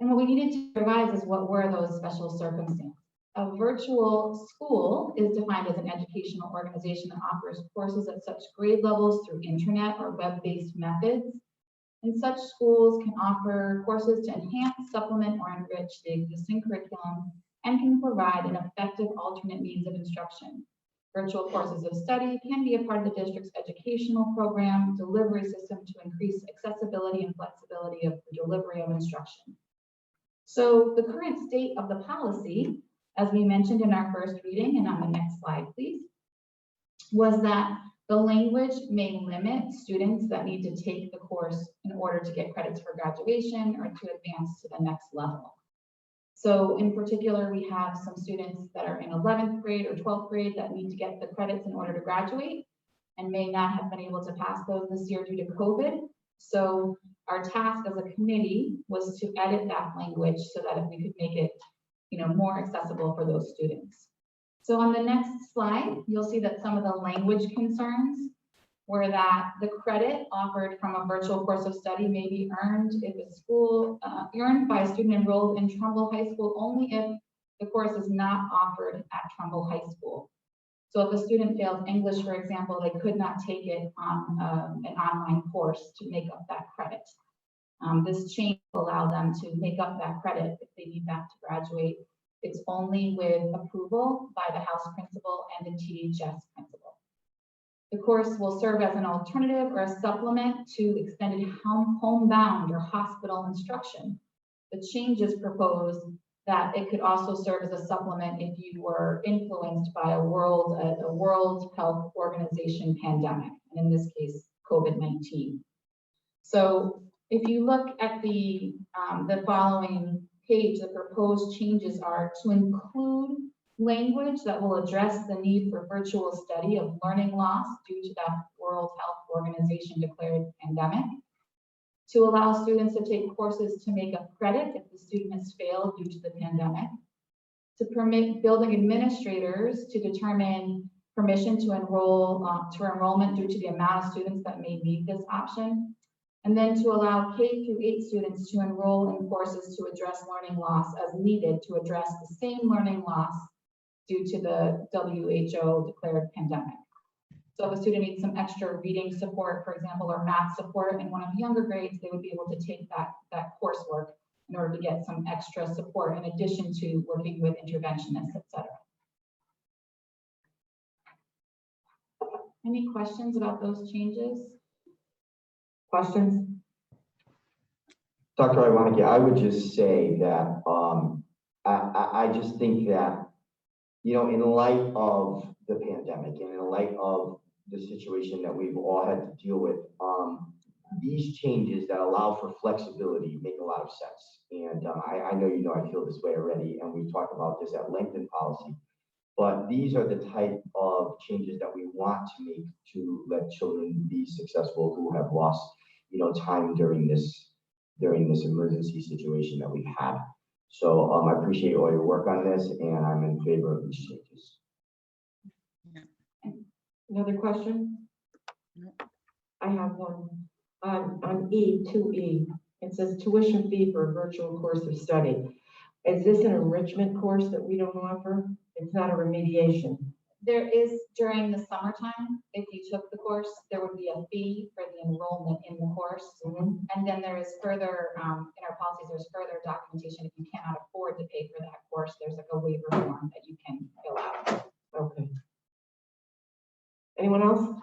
And what we needed to revise is what were those special circumstances. A virtual school is defined as an educational organization that offers courses at such grade levels through internet or web-based methods. And such schools can offer courses to enhance, supplement, or enrich the existing curriculum and can provide an effective alternate means of instruction. Virtual courses of study can be a part of the district's educational program delivery system to increase accessibility and flexibility of the delivery of instruction. So the current state of the policy, as we mentioned in our first reading, and on the next slide, please, was that the language may limit students that need to take the course in order to get credits for graduation or to advance to the next level. So in particular, we have some students that are in 11th grade or 12th grade that need to get the credits in order to graduate and may not have been able to pass those this year due to COVID. So our task as a committee was to edit that language so that if we could make it, more accessible for those students. So on the next slide, you'll see that some of the language concerns were that the credit offered from a virtual course of study may be earned if a school earned by a student enrolled in Trumbull High School only if the course is not offered at Trumbull High School. So if a student failed English, for example, they could not take it on an online course to make up that credit. This change will allow them to make up that credit if they need that to graduate. It's only with approval by the house principal and the THS principal. The course will serve as an alternative or a supplement to extended homebound or hospital instruction. The changes propose that it could also serve as a supplement if you were influenced by a World Health Organization pandemic, and in this case, COVID-19. So if you look at the following page, the proposed changes are to include language that will address the need for virtual study of learning loss due to that World Health Organization declared pandemic, to allow students to take courses to make up credit if the student has failed due to the pandemic, to permit building administrators to determine permission to enroll to enrollment due to the amount of students that may need this option, and then to allow K through 8 students to enroll in courses to address learning loss as needed to address the same learning loss due to the WHO declared pandemic. So if a student needs some extra reading support, for example, or math support in one of the younger grades, they would be able to take that coursework in order to get some extra support in addition to working with interventionists, etc. Any questions about those changes? Questions? Dr. Iwanaki, I would just say that I just think that, in light of the pandemic and in light of the situation that we've all had to deal with, these changes that allow for flexibility make a lot of sense. And I know I feel this way already, and we talked about this at length in policy. But these are the type of changes that we want to make to let children be successful who have lost, time during this emergency situation that we've had. So I appreciate all your work on this, and I'm in favor of these changes. Another question? I have one. On E, 2E, it says tuition fee for a virtual course of study. Is this an enrichment course that we don't offer? It's not a remediation. There is, during the summertime, if you took the course, there would be a fee for the enrollment in the course. And then there is further, in our policies, there's further documentation. If you cannot afford to pay for that course, there's like a waiver form that you can fill out. Okay. Anyone else?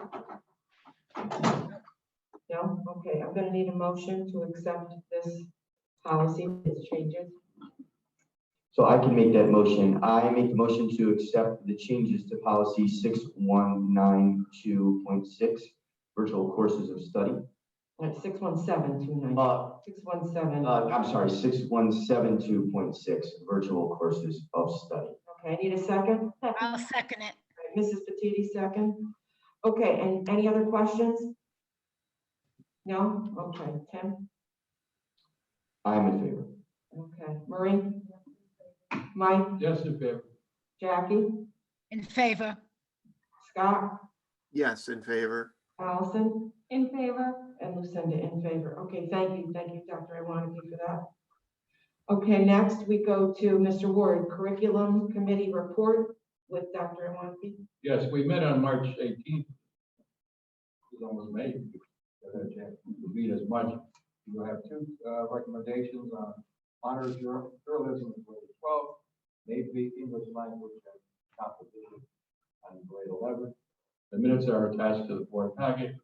No? Okay, I'm gonna need a motion to accept this policy, these changes. So I can make that motion. I make the motion to accept the changes to policy 6192.6, virtual courses of study. That's 617290. 617. I'm sorry, 6172.6, virtual courses of study. Okay, I need a second. I'll second it. Mrs. Petiti, second. Okay, and any other questions? No? Okay, Tim? I'm in favor. Okay, Marie? Mike? Yes, in favor. Jackie? In favor. Scott? Yes, in favor. Allison? In favor? And Lucinda in favor. Okay, thank you, Dr. Iwaniki, for that. Okay, next we go to Mr. Ward, Curriculum Committee Report with Dr. Iwaniki. Yes, we met on March 18th. It was almost May. We had a chance to meet as much. We'll have two recommendations on honors journalism in grade 12, maybe English language and composition on grade 11. The minutes are attached to the board packet.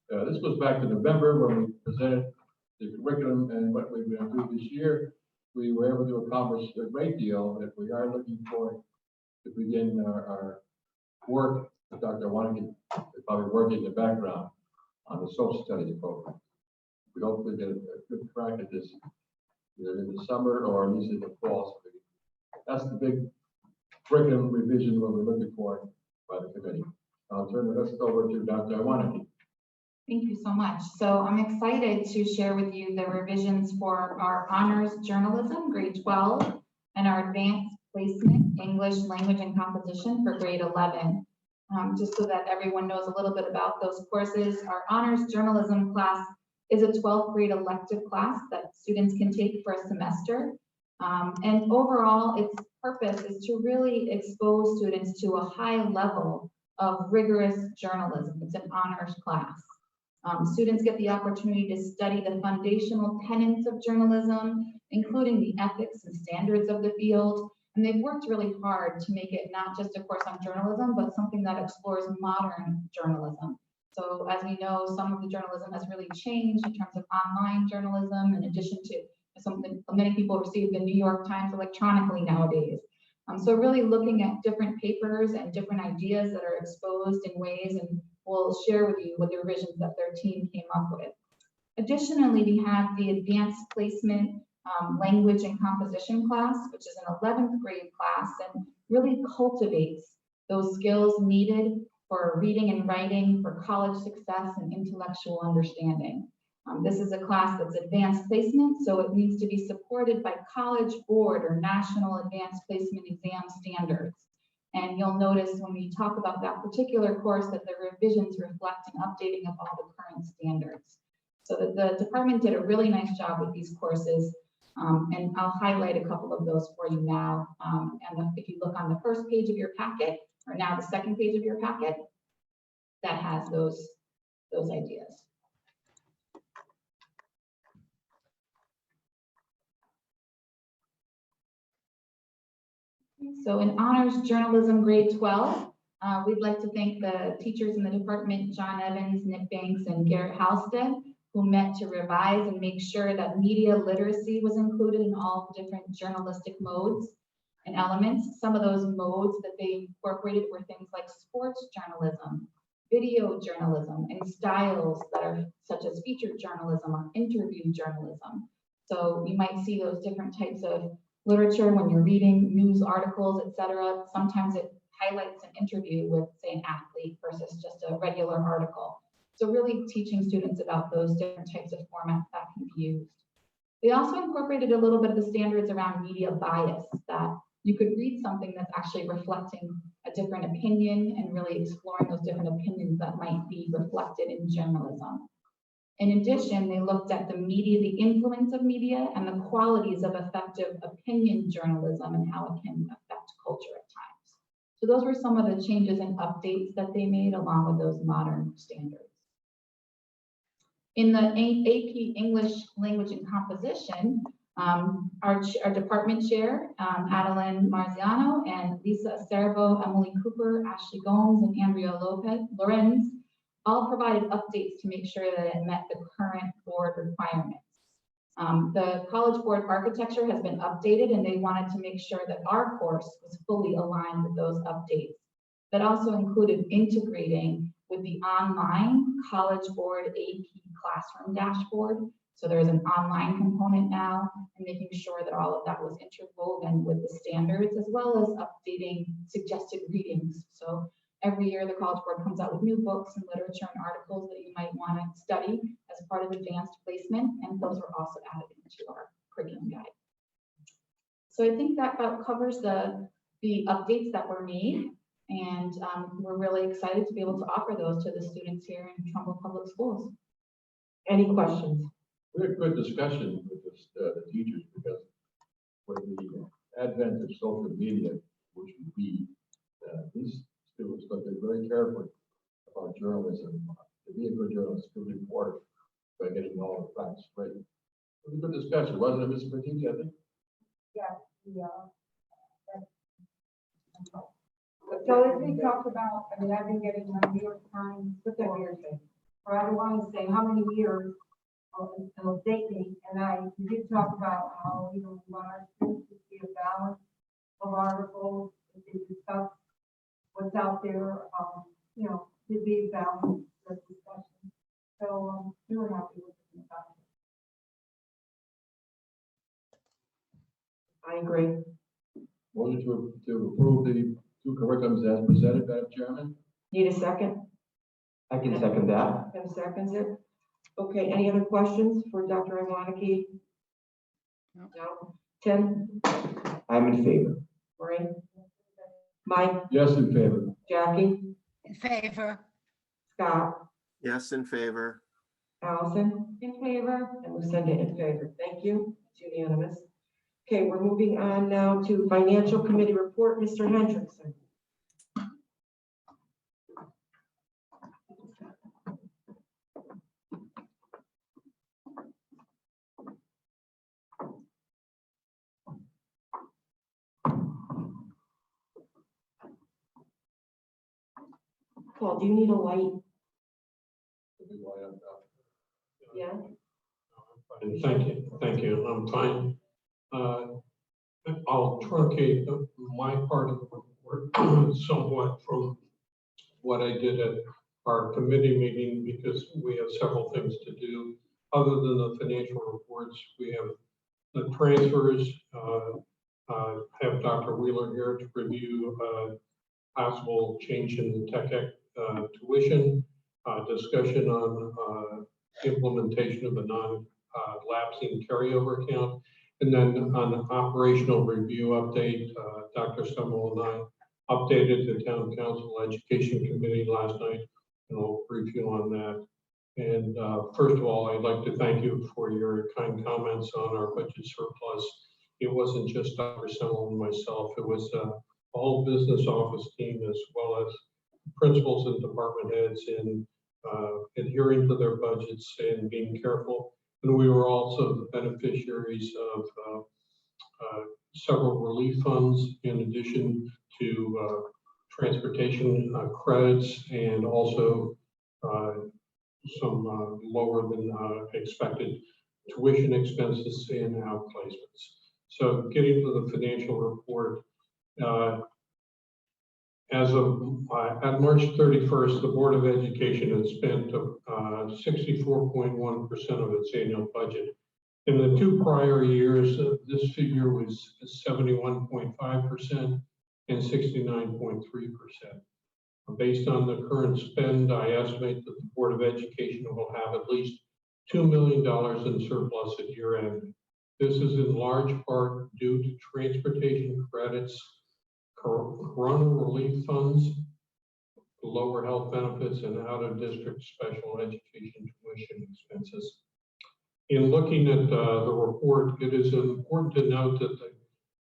This goes back to November when we presented the curriculum and what we're going to do this year. We were able to accomplish a great deal that we are looking for to begin our work. Dr. Wannigan is probably working in the background on the social studies program. We hopefully get a good crack at this either in the summer or at least in the fall. So that's the big curriculum revision what we're looking for by the committee. I'll turn the rest over to Dr. Wannigan. Thank you so much. So I'm excited to share with you the revisions for our honors journalism, grade 12, and our advanced placement, English language and composition for grade 11. Just so that everyone knows a little bit about those courses, our honors journalism class is a 12th grade elective class that students can take for a semester. And overall, its purpose is to really expose students to a high level of rigorous journalism. It's an honors class. Students get the opportunity to study the foundational tenets of journalism, including the ethics and standards of the field. And they've worked really hard to make it not just a course on journalism, but something that explores modern journalism. So as we know, some of the journalism has really changed in terms of online journalism, in addition to something many people receive the New York Times electronically nowadays. So really looking at different papers and different ideas that are exposed in ways, and we'll share with you what the revisions that their team came up with. Additionally, we have the advanced placement language and composition class, which is an 11th grade class and really cultivates those skills needed for reading and writing, for college success and intellectual understanding. This is a class that's advanced placement, so it needs to be supported by College Board or National Advanced Placement Exam standards. And you'll notice when we talk about that particular course that the revisions reflect an updating of all the current standards. So that the department did a really nice job with these courses. And I'll highlight a couple of those for you now. And if you look on the first page of your packet, or now the second page of your packet, that has those ideas. So in honors journalism grade 12, we'd like to thank the teachers in the department, John Evans, Nick Banks, and Garrett Halstead, who met to revise and make sure that media literacy was included in all the different journalistic modes and elements. Some of those modes that they incorporated were things like sports journalism, video journalism, and styles that are such as featured journalism or interview journalism. So you might see those different types of literature when you're reading news articles, etc. Sometimes it highlights an interview with, say, an athlete versus just a regular article. So really teaching students about those different types of formats that can be used. They also incorporated a little bit of the standards around media bias that you could read something that's actually reflecting a different opinion and really exploring those different opinions that might be reflected in journalism. In addition, they looked at the media, the influence of media, and the qualities of effective opinion journalism and how it can affect culture at times. So those were some of the changes and updates that they made along with those modern standards. In the AP English Language and Composition, our department chair, Adeline Marziano, and Lisa Cervo, Emily Cooper, Ashley Gomes, and Andrea Lorenz all provided updates to make sure that it met the current board requirements. The College Board architecture has been updated, and they wanted to make sure that our course was fully aligned with those updates. That also included integrating with the online College Board AP Classroom dashboard. So there's an online component now, and making sure that all of that was interwoven with the standards, as well as updating suggested readings. So every year the College Board comes out with new books and literature and articles that you might want to study as part of advanced placement, and those are also added into our curriculum guide. So I think that about covers the updates that were made, and we're really excited to be able to offer those to the students here in Trumbull Public Schools. Any questions? We had good discussion with the teachers, because with the advent of social media, which would be these students looked at very carefully about journalism. To be a good journalist, good reporter, by getting all the facts straight. It was a good discussion, wasn't it, Mr. Martini? I think. Yeah. So as we talked about, I mean, I've been getting my New York Times for everyone saying how many years of dating, and we did talk about how, you know, we want our students to see a balance of articles, that they discuss what's out there, you know, to be a balance of discussion. So we were happy with it. I agree. Motion to approve the two curriculums as presented, Madam Chairman. Need a second? I can second that. Tim seconds it. Okay, any other questions for Dr. Iwaniki? No. Tim? I'm in favor. Maureen? Mike? Yes, in favor. Jackie? In favor. Scott? Yes, in favor. Allison? In favor. And Lucinda in favor. Thank you. It's unanimous. Okay, we're moving on now to Financial Committee report. Mr. Hendrickson. Paul, do you need a light? Yeah. Thank you. I'm fine. I'll truncate my part of the report somewhat from what I did at our committee meeting, because we have several things to do. Other than the financial reports, we have the transfers. Have Dr. Wheeler here to review possible change in the tech tuition, discussion on implementation of the non-lapsing carryover account, and then on the operational review update, Dr. Semmel and I updated the Town Council Education Committee last night, and I'll brief you on that. And first of all, I'd like to thank you for your kind comments on our budget surplus. It wasn't just Dr. Semmel and myself, it was the whole business office team, as well as principals and department heads, in adhering to their budgets and being careful. And we were also the beneficiaries of several relief funds, in addition to transportation credits, and also some lower than expected tuition expenses and outplacements. So getting to the financial report, as of at March 31st, the Board of Education had spent 64.1% of its annual budget. In the two prior years, this figure was 71.5% and 69.3%. Based on the current spend, I estimate that the Board of Education will have at least $2 million in surplus at year end. This is in large part due to transportation credits, corona relief funds, lower health benefits, and out-of-district special education tuition expenses. In looking at the report, it is important to note that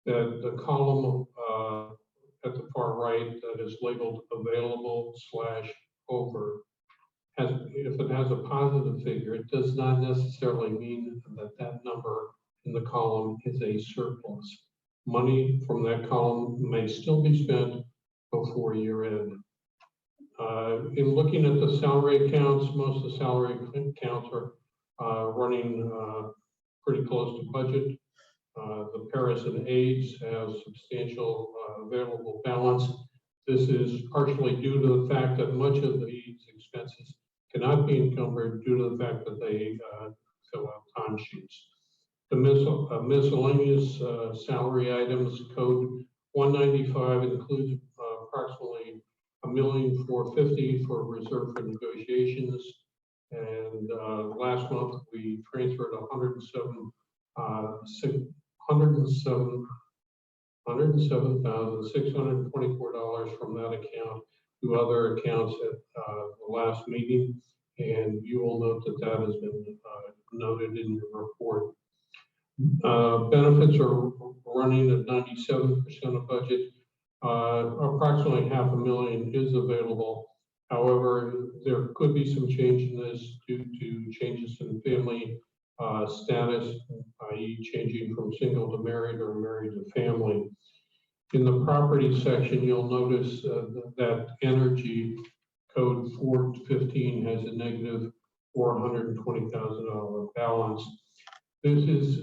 the column at the far right that is labeled available/over, if it has a positive figure, it does not necessarily mean that that number in the column is a surplus. Money from that column may still be spent before year end. In looking at the salary accounts, most of the salary accounts are running pretty close to budget. The Paris and AIDS have substantial available balance. This is partially due to the fact that much of these expenses cannot be encumbered due to the fact that they fill out timesheets. The miscellaneous salary items code 195 includes approximately $1,450,000 for reserve for negotiations. And last month we transferred $107,624 from that account to other accounts at the last meeting. And you will note that that has been noted in your report. Benefits are running at 97% of budget. Approximately $500,000 is available. However, there could be some change in this due to changes in family status, i.e. changing from single to married or married to family. In the property section, you'll notice that energy code 415 has a negative $420,000 balance. This is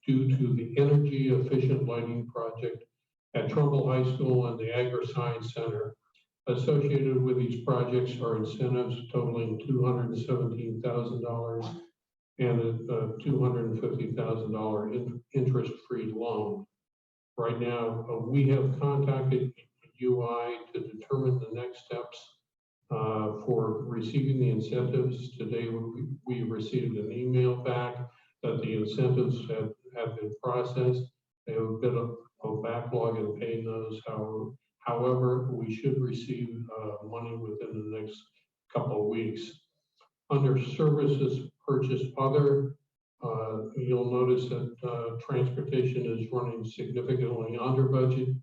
due to the energy efficient lighting project at Trumbull High School and the Agri-Science Center. Associated with these projects are incentives totaling $217,000 and a $250,000 interest-free loan. Right now, we have contacted UI to determine the next steps for receiving the incentives. Today, we received an email back that the incentives have been processed. They have a bit of a backlog in paying those. However, we should receive money within the next couple of weeks. Under services purchased other, you'll notice that transportation is running significantly under budget.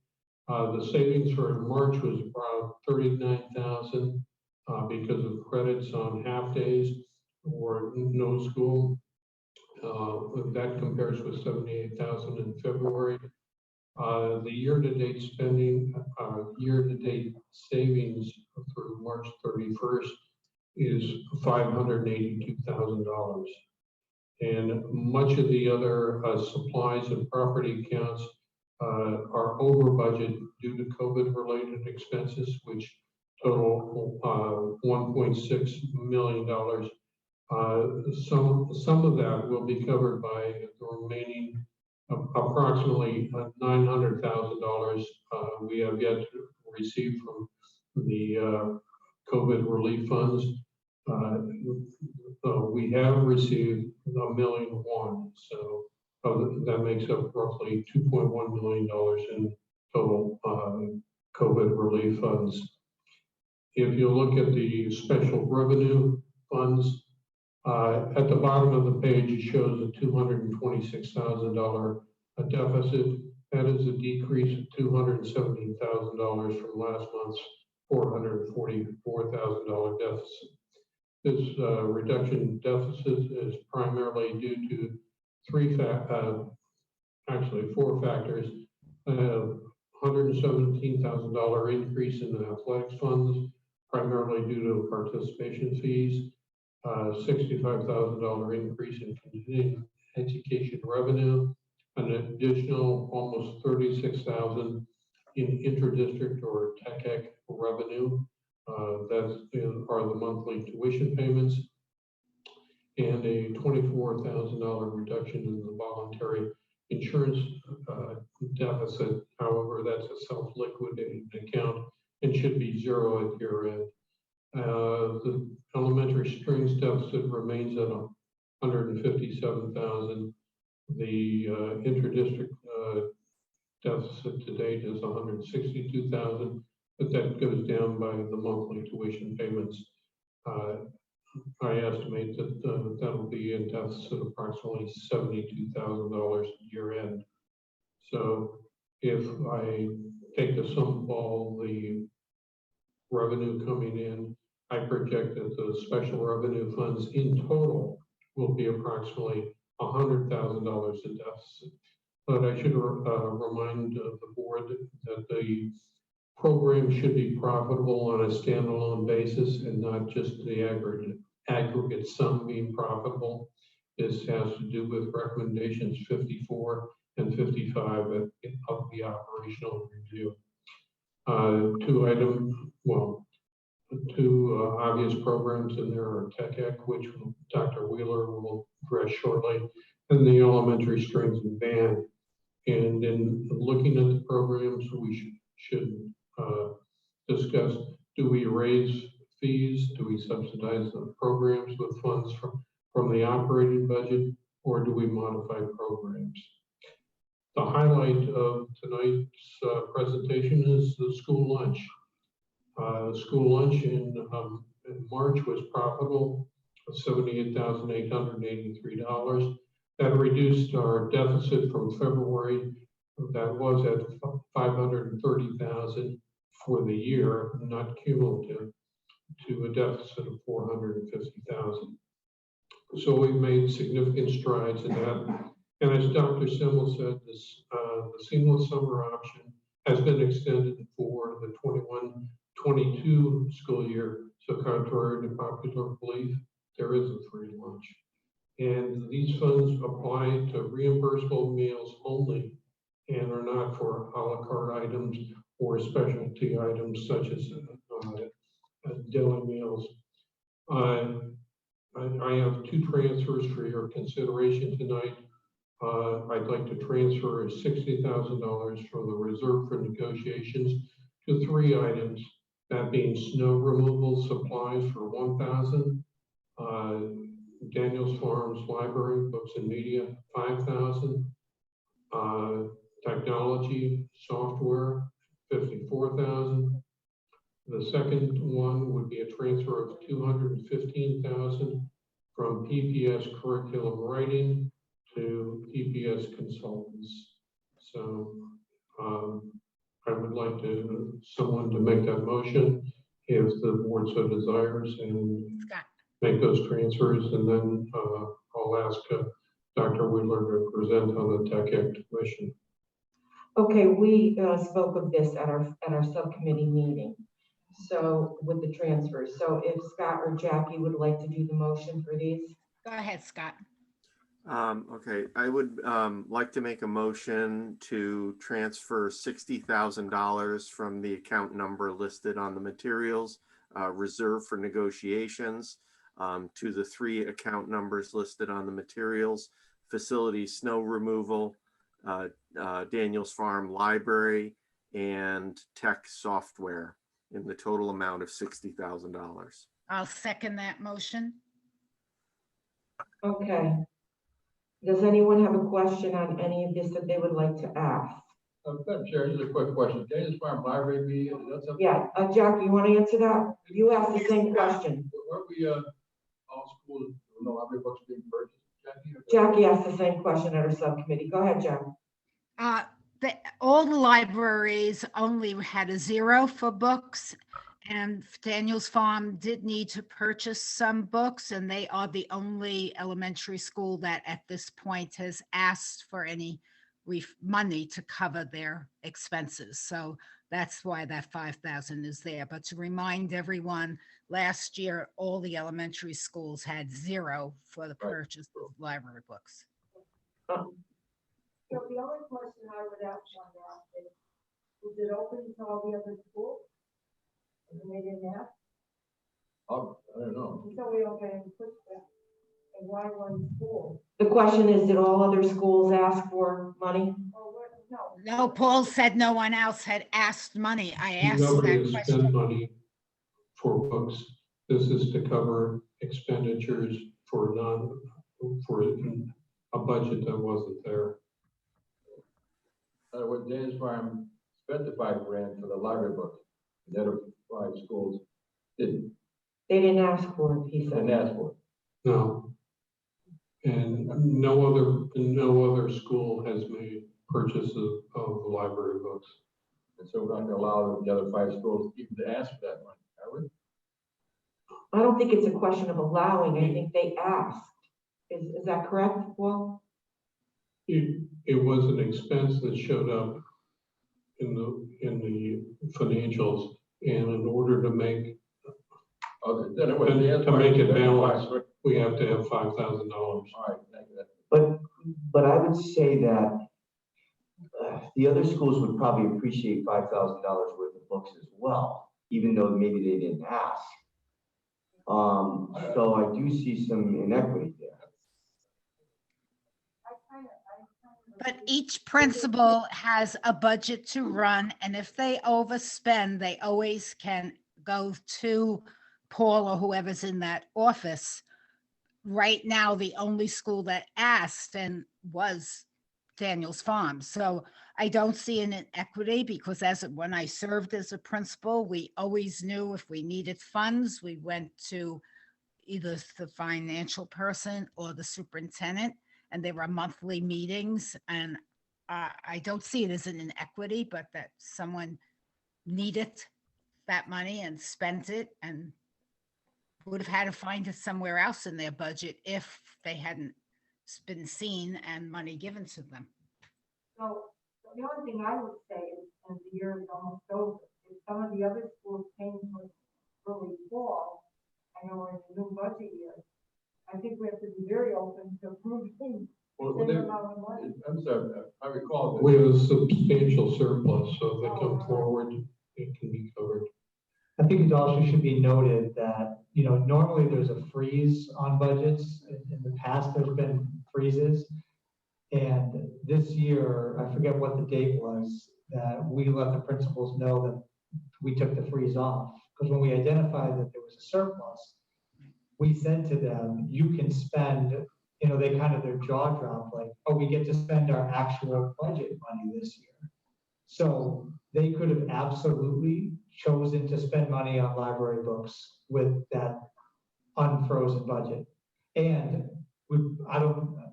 The savings for March was about $39,000 because of credits on half days or no school. That compares with $78,000 in February. The year-to-date spending, year-to-date savings through March 31st is $582,000. And much of the other supplies and property accounts are over budget due to COVID-related expenses, which total $1.6 million. Some of that will be covered by the remaining approximately $900,000 we have yet to receive from the COVID relief funds. We have received $1.1 million, so that makes up roughly $2.1 million in total COVID relief funds. If you look at the special revenue funds, at the bottom of the page, it shows a $226,000 deficit. That is a decrease of $217,000 from last month's $444,000 deficit. This reduction in deficit is primarily due to four factors. $117,000 increase in the athletics funds, primarily due to participation fees. $65,000 increase in continuing education revenue, an additional almost $36,000 in interdistrict or TechEc revenue. That are the monthly tuition payments, and a $24,000 reduction in the voluntary insurance deficit. However, that's a self-liquidating account and should be zero at year end. The elementary strings deficit remains at $157,000. The inter-district deficit to date is 162,000, but that goes down by the monthly tuition payments. I estimate that that'll be a deficit approximately $72,000 year end. So if I take the sum of all the revenue coming in, I project that the special revenue funds in total will be approximately $100,000 in deficit. But I should remind the board that the program should be profitable on a standalone basis and not just the aggregate sum being profitable. This has to do with recommendations 54 and 55 of the operational review. Two obvious programs in there are Tech Ec, which Dr. Wheeler will address shortly, and the elementary strings and band. And in looking at the programs, we should discuss, do we raise fees? Do we subsidize the programs with funds from the operating budget, or do we modify programs? The highlight of tonight's presentation is the school lunch. School lunch in March was profitable, $78,883. That reduced our deficit from February. That was at $530,000 for the year, not cumulative, to a deficit of $450,000. So we've made significant strides in that. And as Dr. Semmel said, the seamless summer option has been extended for the 21-22 school year. So contrary to popular belief, there is a free lunch. And these funds apply to reimbursable meals only and are not for a la carte items or specialty items such as deli meals. I have two transfers for your consideration tonight. I'd like to transfer $60,000 from the reserve for negotiations to three items, that being snow removal supplies for $1,000, Daniels Farms Library Books and Media $5,000, technology software $54,000. The second one would be a transfer of $215,000 from PPS curriculum writing to PPS consultants. So I would like someone to make that motion if the board so desires and make those transfers, and then I'll ask Dr. Wheeler to present on the Tech Ec tuition. Okay, we spoke of this at our subcommittee meeting. So with the transfers, so if Scott or Jackie would like to do the motion for these. Go ahead, Scott. Okay, I would like to make a motion to transfer $60,000 from the account number listed on the materials, reserved for negotiations, to the three account numbers listed on the materials: facility snow removal, Daniels Farm Library, and tech software, in the total amount of $60,000. I'll second that motion. Okay. Does anyone have a question on any of this that they would like to ask? Madam Chair, just a quick question. Daniels Farm Library be, that's something? Yeah, Jack, you want to answer that? You asked the same question. Weren't we all schools, no library books being purchased, Jackie? Jackie asked the same question at our subcommittee. Go ahead, Jack. All the libraries only had a 0 for books, and Daniels Farm did need to purchase some books, and they are the only elementary school that at this point has asked for any money to cover their expenses. So that's why that $5,000 is there. But to remind everyone, last year, all the elementary schools had 0 for the purchase of library books. So the only question I would ask on that is it open to all the other schools? And they didn't ask? Oh, I don't know. So we open and push that. And why one school? The question is, did all other schools ask for money? Or what? No. No, Paul said no one else had asked money. I asked Nobody that has question. spent money for books. This is to cover expenditures for a budget that wasn't there. What Daniels Farm spent the $5,000 for the library book, the other 5 schools didn't, They didn't ask for it, he said. didn't ask for it. No. And no other school has made purchases of the library books. And so we're not gonna allow the other 5 schools even to ask for that money, are we? I don't think it's a question of allowing, I think they asked. Is that correct, Paul? It was an expense that showed up in the financials, and in order to make Okay, then it was to make it balanced, All we have to have $5,000. right, thank you. But I would say that the other schools would probably appreciate $5,000 worth of books as well, even though maybe they didn't ask. So I do see some inequity there. But each principal has a budget to run, and if they overspend, they always can go to Paul or whoever's in that office. Right now, the only school that asked and was Daniels Farm. So I don't see an inequity because when I served as a principal, we always knew if we needed funds, we went to either the financial person or the superintendent, and there were monthly meetings. And I don't see it as an inequity, but that someone needed that money and spent it and would have had to find it somewhere else in their budget if they hadn't been seen and money given to them. So the only thing I would say is, as the year is almost over, if some of the other schools came to early fall, I know we're in the new budget year, I think we have to be very open to approving Well, the amount of money. I'm sorry, I recall that. We have a substantial surplus, so if they come forward, it can be covered. I think it also should be noted that, normally there's a freeze on budgets. In the past, there's been freezes. And this year, I forget what the date was, that we let the principals know that we took the freeze off. Because when we identified that there was a surplus, we said to them, you can spend, they kind of, their jaw dropped, like, oh, we get to spend our actual budget money this year. So they could have absolutely chosen to spend money on library books with that unfrozen budget. And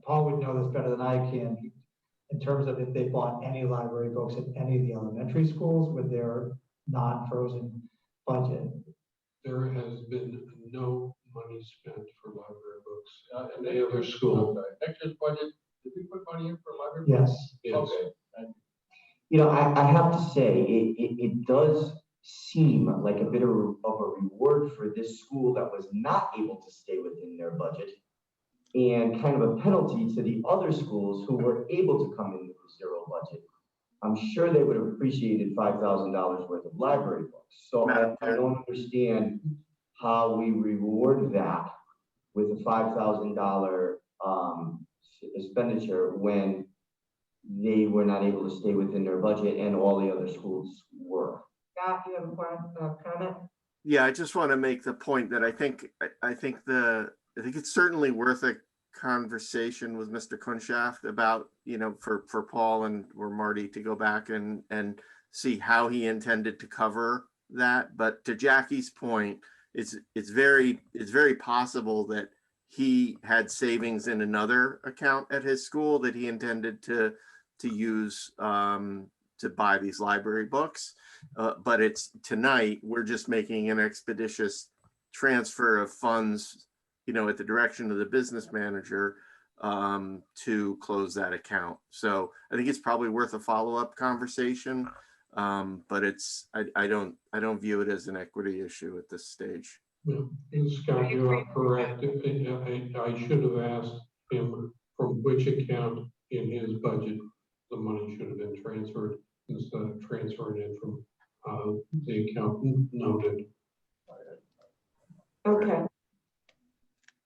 Paul would know this better than I can, in terms of if they bought any library books at any of the elementary schools with their non-frozen budget. There has been no money spent for library books in any other school. Next year's budget, did we put money in for library books? Yes. Okay. I have to say, it does seem like a bit of a reward for this school that was not able to stay within their budget, and kind of a penalty to the other schools who were able to come in with a zero budget. I'm sure they would have appreciated $5,000 worth of library books. So I don't understand how we reward that with a $5,000 expenditure when they were not able to stay within their budget and all the other schools were. Scott, you have a comment? Yeah, I just want to make the point that I think it's certainly worth a conversation with Mr. Kunshaft about, for Paul and or Marty to go back and see how he intended to cover that. But to Jackie's point, it's very possible that he had savings in another account at his school that he intended to use to buy these library books. But tonight, we're just making an expeditious transfer of funds, at the direction of the business manager to close that account. So I think it's probably worth a follow-up conversation, but I don't view it as an equity issue at this stage. Yeah, and Scott, you are correct. I should have asked him from which account in his budget the money should have been transferred instead of transferring it from the account noted. Okay.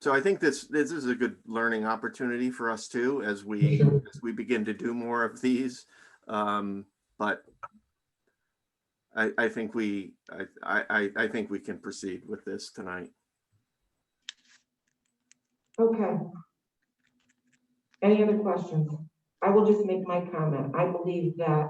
So I think this is a good learning opportunity for us too, as we begin to do more of these. But I think we can proceed with this tonight. Okay. Any other questions? I will just make my comment. I believe that,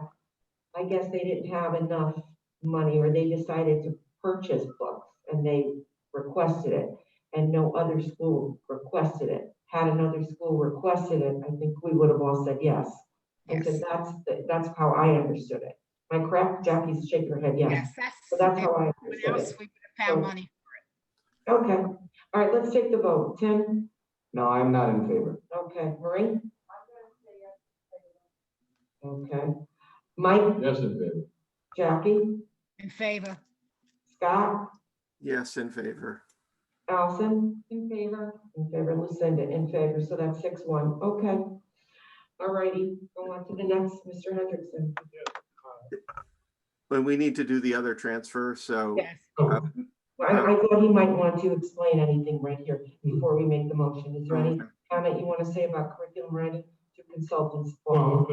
I guess they didn't have enough money, or they decided to purchase books and they requested it, and no other school requested it. Had another school requested it, I think we would have all said yes. And so that's how I understood it. Am I correct? Jackie's shaking her head, yes. Yes, So that's how I everyone understood else, it. we would have found So- money. Okay, all right, let's take the vote. Tim? No, I'm not in favor. Okay, Marie? Okay. Mike? Yes, in favor. Jackie? In favor. Scott? Yes, in favor. Allison? In favor. In favor, Lucinda in favor, so that's 6-1, okay. All righty, go on to the next, Mr. Hendrickson. But we need to do the other transfer, so. Yes. I thought he might want to explain anything right here before we make the motion. Is there any Okay. comment you want to say about curriculum writing to consultants? Well,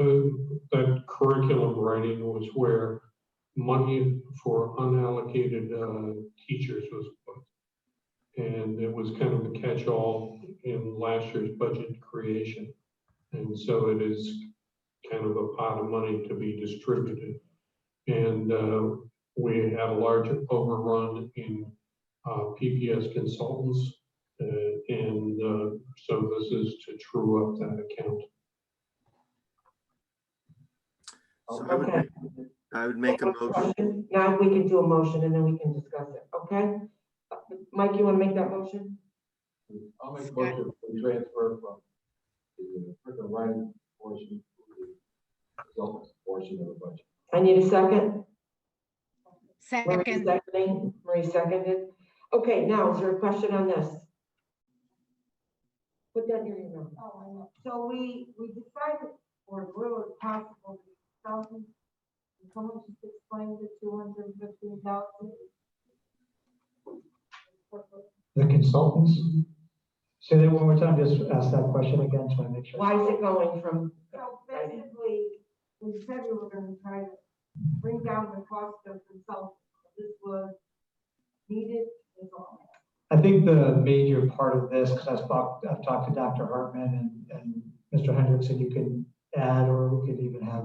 that curriculum writing was where money for unallocated teachers was put. And it was kind of a catch-all in last year's budget creation. And so it is kind of a pot of money to be distributed. And we had a large overrun in PPS consultants. So this is to true up that account. So Okay. I would make a motion. Now we can do a motion and then we can discuss it, okay? Mike, you want to make that motion? I'll make a motion to transfer from the curriculum writing portion to the consultants portion of the budget. I need a second. Marie Second. seconding. Marie seconded. Okay, now is there a question on this? Put that in your email. Oh, I know. So we decided, or will it possible, thousand, someone just explain the 215,000? The consultants? Say that one more time, just ask that question again, so I make sure. Why is it going from? So basically, we said we were gonna try to bring down the cost of consultants. This was needed, is all. I think the major part of this, because I've talked to Dr. Hartman and Mr. Hendrickson, you can add, or we could even have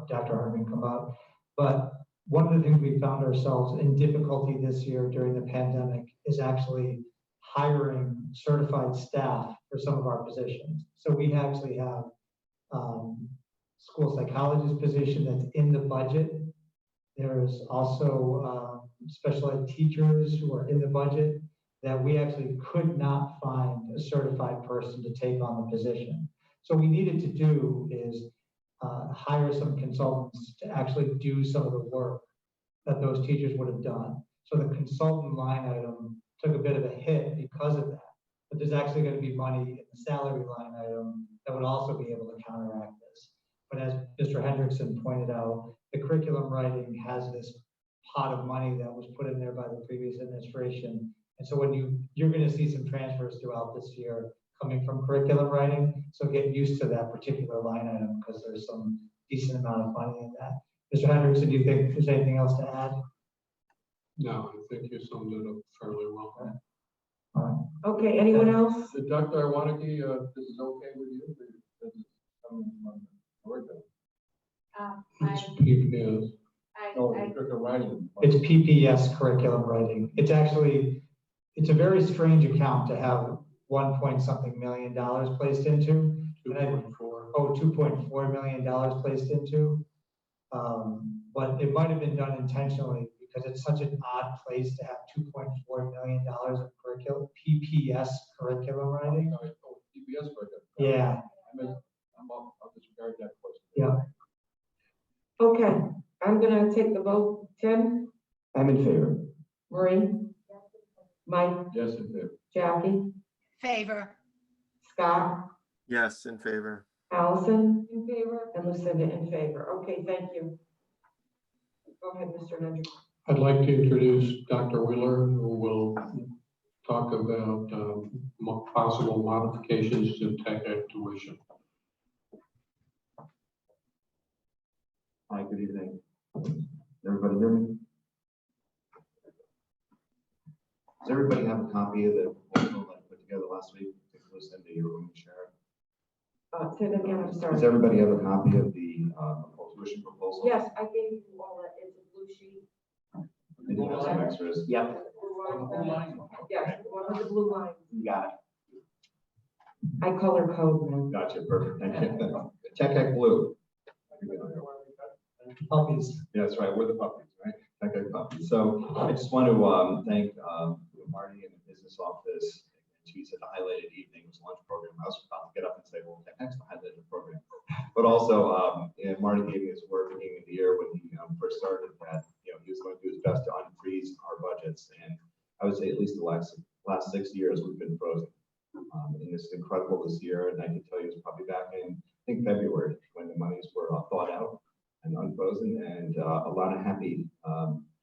Dr. Hartman come up. But one of the things we found ourselves in difficulty this year during the pandemic is actually hiring certified staff for some of our positions. So we actually have school psychologist position that's in the budget. There's also special ed teachers who are in the budget that we actually could not find a certified person to take on the position. So what we needed to do is hire some consultants to actually do some of the work that those teachers would have done. So the consultant line item took a bit of a hit because of that. But there's actually going to be money in the salary line item that would also be able to counteract this. But as Mr. Hendrickson pointed out, the curriculum writing has this pot of money that was put in there by the previous administration. And so when you're going to see some transfers throughout this year coming from curriculum writing. So get used to that particular line item because there's some decent amount of money in that. Mr. Hendrickson, do you think there's anything else to add? No, I think you summed it up fairly well. Okay, anyone else? Dr. Iwaniki, this is okay with you? This is coming from the curriculum. It's PPS. No, the curriculum writing. It's PPS curriculum writing. It's actually, it's a very strange account to have $1.something million placed into. 2.4. Oh, $2.4 million placed into. But it might have been done intentionally because it's such an odd place to have $2.4 million of curriculum, PPS curriculum writing. Oh, PPS curriculum. Yeah. I'll disregard that question. Yeah. Okay, I'm gonna take the vote. Tim? I'm in favor. Marie? Mike? Yes, in favor. Jackie? Favor. Scott? Yes, in favor. Allison? In favor? And Lucinda in favor. Okay, thank you. Go ahead, Mr. Hendrick. I'd like to introduce Dr. Wheeler, who will talk about possible modifications to tech ed tuition. Hi, good evening. Everybody hear me? Does everybody have a copy of the proposal that I put together last week? Take a listen to your room and share it. Say that again, I'm Does sorry. everybody have a copy of the tuition proposal? Yes, I gave you all that, it's a blue sheet. I did have some extras. Yep. Yes, the one with the blue line. You got it. I color code now. Gotcha, perfect, thank you. Tech Ec Blue. Puppies. Yeah, that's right, we're the puppies, right? Tech Ec puppies. So I just want to thank Marty and the business office. She said the highlighted evening was lunch program. I was about to get up and say, well, Tech Ec's the highlighted program. But also, Marty gave me his word at the beginning of the year when he first started that, he was going to do his best to unfreeze our budgets. And I would say at least the last 6 years we've been frozen. And it's incredible this year. And I can tell you it's probably back in, I think, February when the monies were thought out and unfrozen, and a lot of happy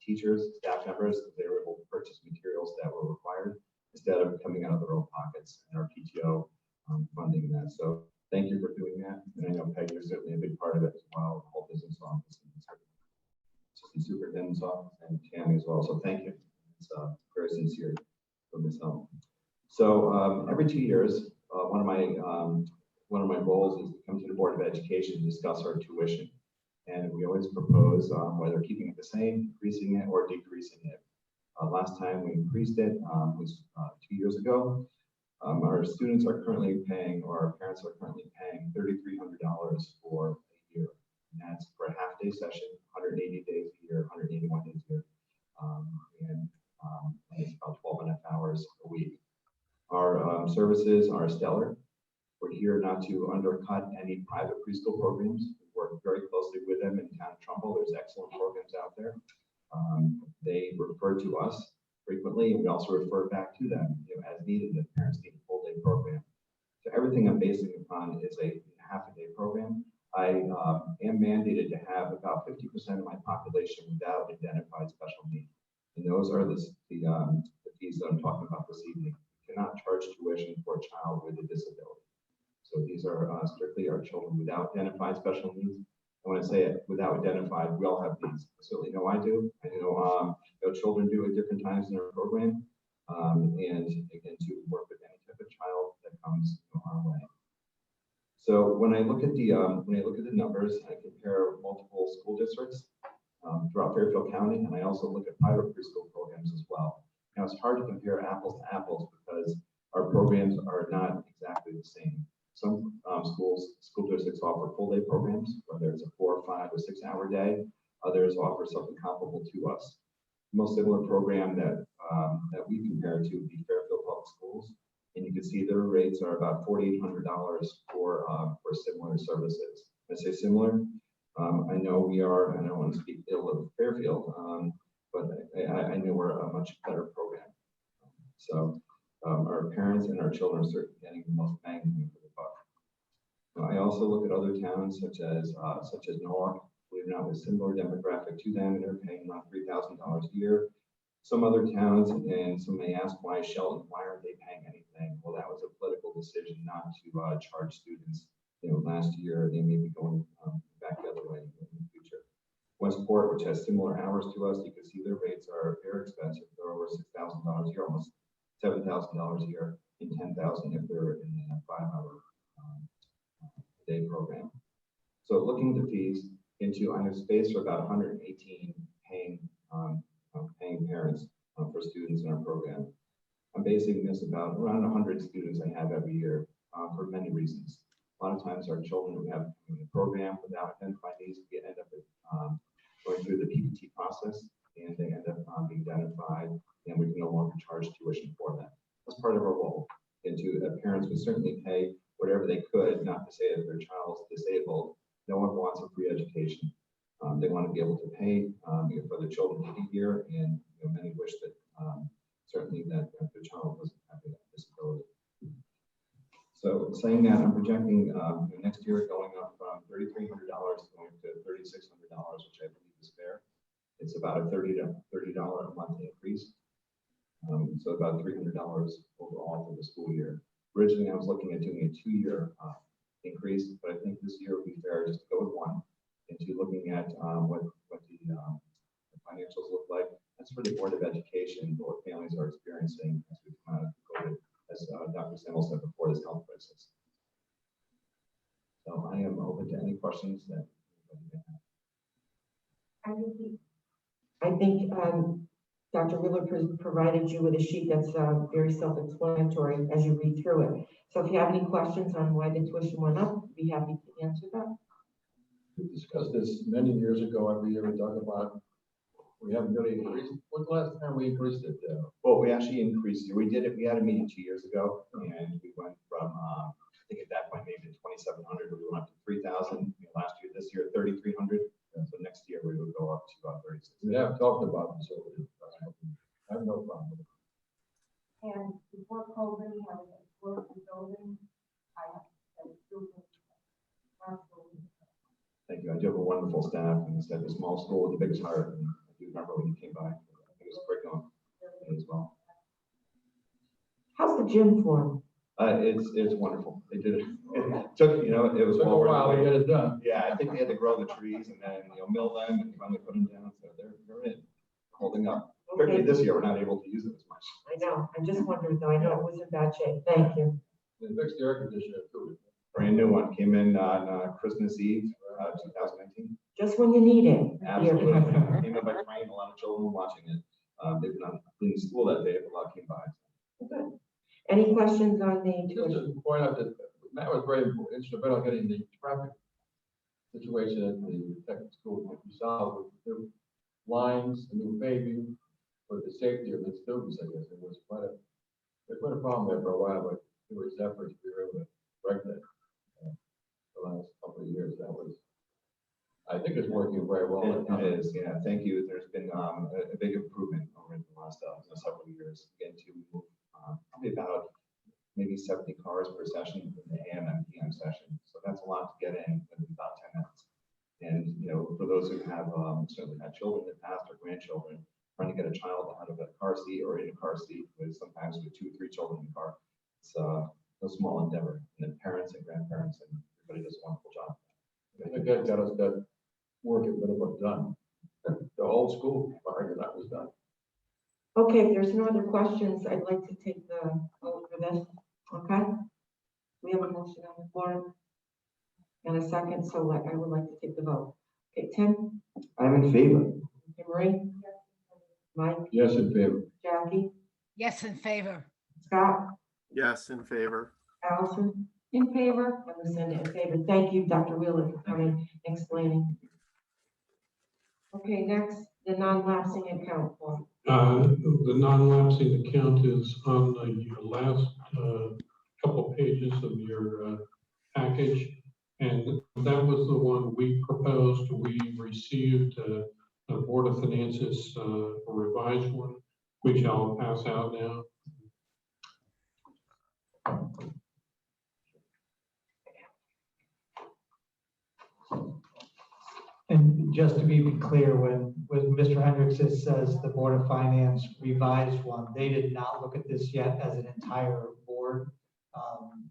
teachers, staff members, they were able to purchase materials that were required instead of coming out of their own pockets, and our PTO funding that. So thank you for doing that. And I know Peggy is certainly a big part of it as well, the whole business office and the superintendent's office and Tammy as well. So thank you. It's very sincere from this help. So every 2 years, one of my roles is to come to the Board of Education and discuss our tuition. And we always propose whether keeping it the same, increasing it, or decreasing it. Last time we increased it was 2 years ago. Our students are currently paying, or our parents are currently paying $3,300 for a year. And that's for a half-day session, 180 days a year, 181 days a year. And it's about 12.5 hours a week. Our services are stellar. We're here not to undercut any private preschool programs. We work very closely with them in town of Trumbull. There's excellent programs out there. They refer to us frequently, and we also refer back to them as needed if parents need a full day program. So everything I'm basing upon is a half-a-day program. I am mandated to have about 50% of my population without identified special need. And those are the fees that I'm talking about this evening. You cannot charge tuition for a child with a disability. So these are strictly our children without identified special needs. And when I say it without identified, we all have needs. I certainly know I do. I know children do at different times in our program. And again, to work with any type of child that comes our way. So when I look at the numbers, I compare multiple school districts throughout Fairfield County, and I also look at private preschool programs as well. Now it's hard to compare apples to apples because our programs are not exactly the same. Some school districts offer full day programs, whether it's a 4, 5, or 6 hour day. Others offer something comparable to us. The most similar program that we compare to would be Fairfield Public Schools, and you can see their rates are about $4,800 for similar services. When I say similar, I know we are, and I don't want to speak ill of Fairfield, but I know we're a much better program. So our parents and our children are certainly getting the most bang for the buck. I also look at other towns such as Norwalk, believe it or not, with similar demographic to them, and they're paying around $3,000 a year. Some other towns, and some may ask why Shelton, why aren't they paying anything? Well, that was a political decision not to charge students. Last year they may be going back the other way in the future. Westport, which has similar hours to us, you can see their rates are very expensive. They're over $6,000 a year, almost $7,000 a year, and $10,000 if they're in a 5-hour day program. So looking at the fees I have space for about 118 paying parents for students in our program. I'm basing this about around 100 students I have every year for many reasons. A lot of times our children who have in the program without identified needs end up going through the PPT process, and they end up being identified, and we can no longer charge tuition for them. That's part of our role. And parents would certainly pay whatever they could, not to say that their child is disabled. No one wants a free education. They want to be able to pay for their children to be here, and many wish that certainly that their child doesn't have a disability. So saying that, I'm projecting next year going up from $3,300 going to $3,600, which I believe is fair. It's about a $30 a month increase. So about $300 overall for the school year. Originally, I was looking at doing a 2-year increase, but I think this year would be fair just to go with one. Into looking at what the financials look like. That's for the Board of Education, what families are experiencing as we come out of COVID, as Dr. Samuel said before, this health crisis. So I am open to any questions that anybody may have. I think Dr. Wheeler provided you with a sheet that's very self-explanatory as you read through it. So if you have any questions on why the tuition went up, I'd be happy to answer them. We discussed this many years ago. Every year we talk about, we haven't really increased. When's the last time we increased it? Well, we actually increased it. We did it. We had a meeting 2 years ago, and we went from, I think at that point, maybe 2,700, we went up to 3,000 last year. This year, 3,300. So next year, we would go up to about 36. We have talked about this over the, I have no problem with it. And before COVID, I was explored the building. I have students. Thank you. I do have a wonderful staff, and it's like a small school with the biggest heart. And I do remember when you came by. I think it was curriculum as well. How's the gym floor? It's wonderful. They did it. It took, it was Took a while to get it done. Yeah, I think they had to grow the trees and then, mill them and finally put them down. So they're in, holding up. Quickly this year, we're not able to use it as much. I know. I just wondered though. I know it was in bad shape. Thank you. They fixed the air conditioner too. Brand new one came in on Christmas Eve, 2019. Just when you need it. Absolutely. Came in by train. A lot of children watching it. They've been in school that day, but a lot came by. Good. Any questions on the Just tuition? to point out that Matt was very instrumental in getting the traffic situation at the technical school resolved with new lines, the new paving for the safety of the students. I guess it was quite a problem there for a while, but there was efforts we were able to correct that the last couple of years. That was, I think it's working very well. It is, yeah. Thank you. There's been a big improvement over the last several years. Again, to move probably about maybe 70 cars per session in the AM and PM session. So that's a lot to get in about 10 minutes. And, for those who have certainly had children in the past or grandchildren, trying to get a child out of a car seat or in a car seat with sometimes with 2 or 3 children in the car, it's no small endeavor. And then parents and grandparents and everybody does a wonderful job. I think that got us that work at Middlebrook done. The whole school parking lot was done. Okay, if there's no other questions, I'd like to take the vote for this. Okay? We have a motion on the floor and a second, so I would like to take the vote. Okay, Tim? I'm in favor. Okay, Marie? Mike? Yes, in favor. Jackie? Yes, in favor. Scott? Yes, in favor. Allison? In favor? And Lucinda in favor. Thank you, Dr. Wheeler, for coming and explaining. Okay, next, the non-lapsing account form. The non-lapsing account is on your last couple pages of your package. And that was the one we proposed. We received the Board of Finance's revised one, which I'll pass out now. And just to be clear, when Mr. Hendricks says the Board of Finance revised one, they did not look at this yet as an entire board.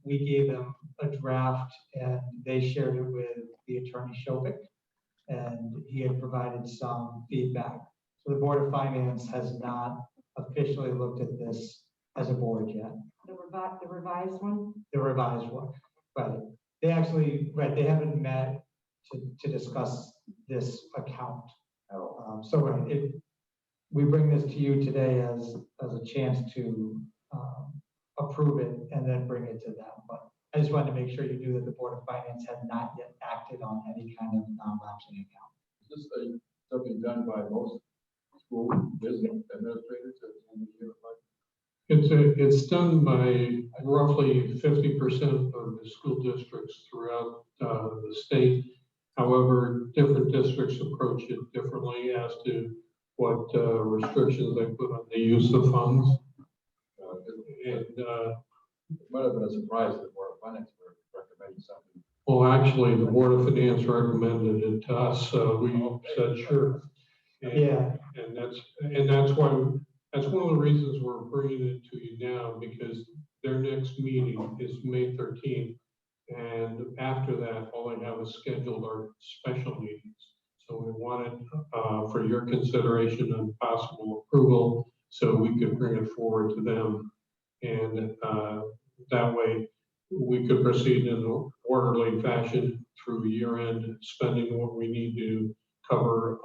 We gave them a draft and they shared it with the attorney Shofik, and he had provided some feedback. So the Board of Finance has not officially looked at this as a board yet. The revised one? The revised one, right? They actually, right, they haven't met to discuss this account. So right, we bring this to you today as a chance to approve it and then bring it to them. But I just wanted to make sure you knew that the Board of Finance had not yet acted on any kind of non-lapsing account. Is this something done by most school business administrators at the end of the year? It's done by roughly 50% of the school districts throughout the state. However, different districts approach it differently as to what restrictions they put on the use of funds. It might have been a surprise that the Board of Finance were recommending something. Well, actually, the Board of Finance recommended it to us, so we said sure. And that's why, that's one of the reasons we're bringing it to you now, because their next meeting is May 13th. And after that, all they have is scheduled are special meetings. So we wanted for your consideration and possible approval, so we could bring it forward to them. And that way, we could proceed in an orderly fashion through year end, spending what we need to cover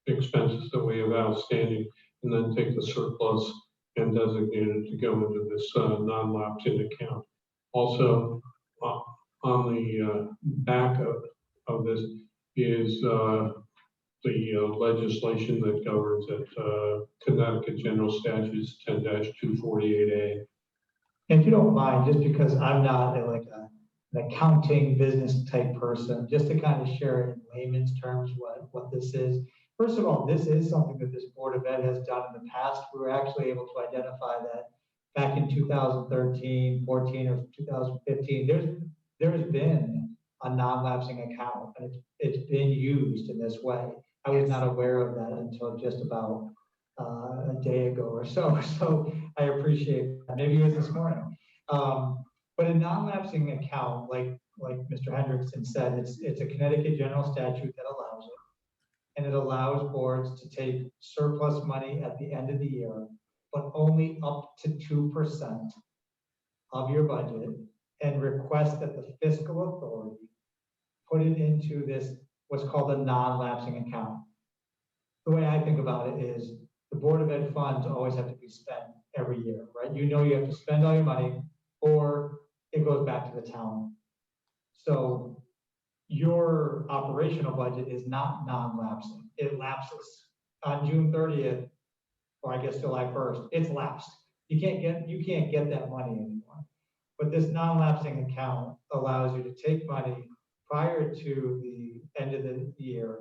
expenses that we have outstanding, and then take the surplus and designate it to go into this non-lapsing account. Also, on the back of this is the legislation that governs it, Connecticut General Statutes 10-248A. And if you don't mind, just because I'm not an accounting business type person, just to kind of share in layman's terms what this is. First of all, this is something that this Board of Ed has done in the past. We were actually able to identify that back in 2013, 14, or 2015, there has been a non-lapsing account, and it's been used in this way. I was not aware of that until just about a day ago or so. So I appreciate that. Maybe it was this morning. But a non-lapsing account, like Mr. Hendrickson said, it's a Connecticut general statute that allows it. And it allows boards to take surplus money at the end of the year, but only up to 2% of your budget, and request that the fiscal authority put it into this, what's called a non-lapsing account. The way I think about it is the Board of Ed funds always have to be spent every year, right? You know you have to spend all your money or it goes back to the town. So your operational budget is not non-lapsing. It lapses on June 30th, or I guess July 1st, it's lapsed. You can't get that money anymore. But this non-lapsing account allows you to take money prior to the end of the year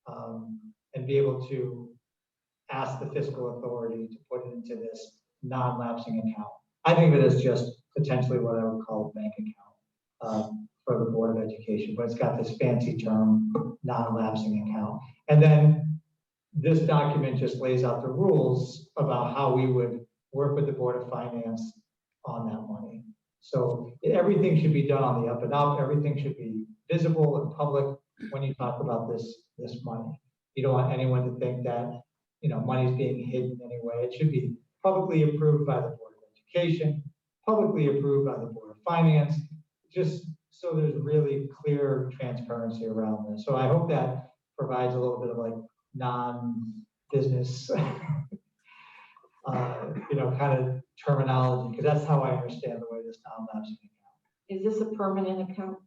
and be able to ask the fiscal authority to put it into this non-lapsing account. I think of it as just potentially what I would call a bank account for the Board of Education, but it's got this fancy term, non-lapsing account. And then this document just lays out the rules about how we would work with the Board of Finance on that money. So everything should be done on the up and up. Everything should be visible and public when you talk about this money. You don't want anyone to think that money is being hidden anyway. It should be publicly approved by the Board of Education, publicly approved by the Board of Finance, just so there's really clear transparency around this. So I hope that provides a little bit of non-business, kind of terminology, because that's how I understand the way this non-lapsing account. Is this a permanent account?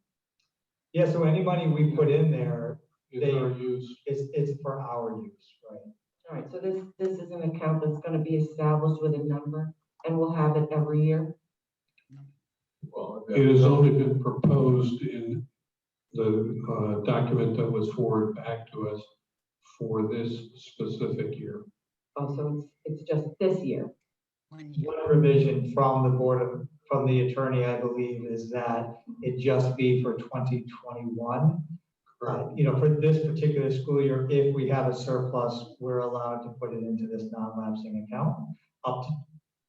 Yeah, so any money we put in there, it's for our use, right? All right, so this is an account that's going to be established with a number, and we'll have it every year? Well, it has only been proposed in the document that was forwarded back to us for this specific year. Oh, so it's just this year? One revision from the attorney, I believe, is that it just be for 2021. For this particular school year, if we have a surplus, we're allowed to put it into this non-lapsing account up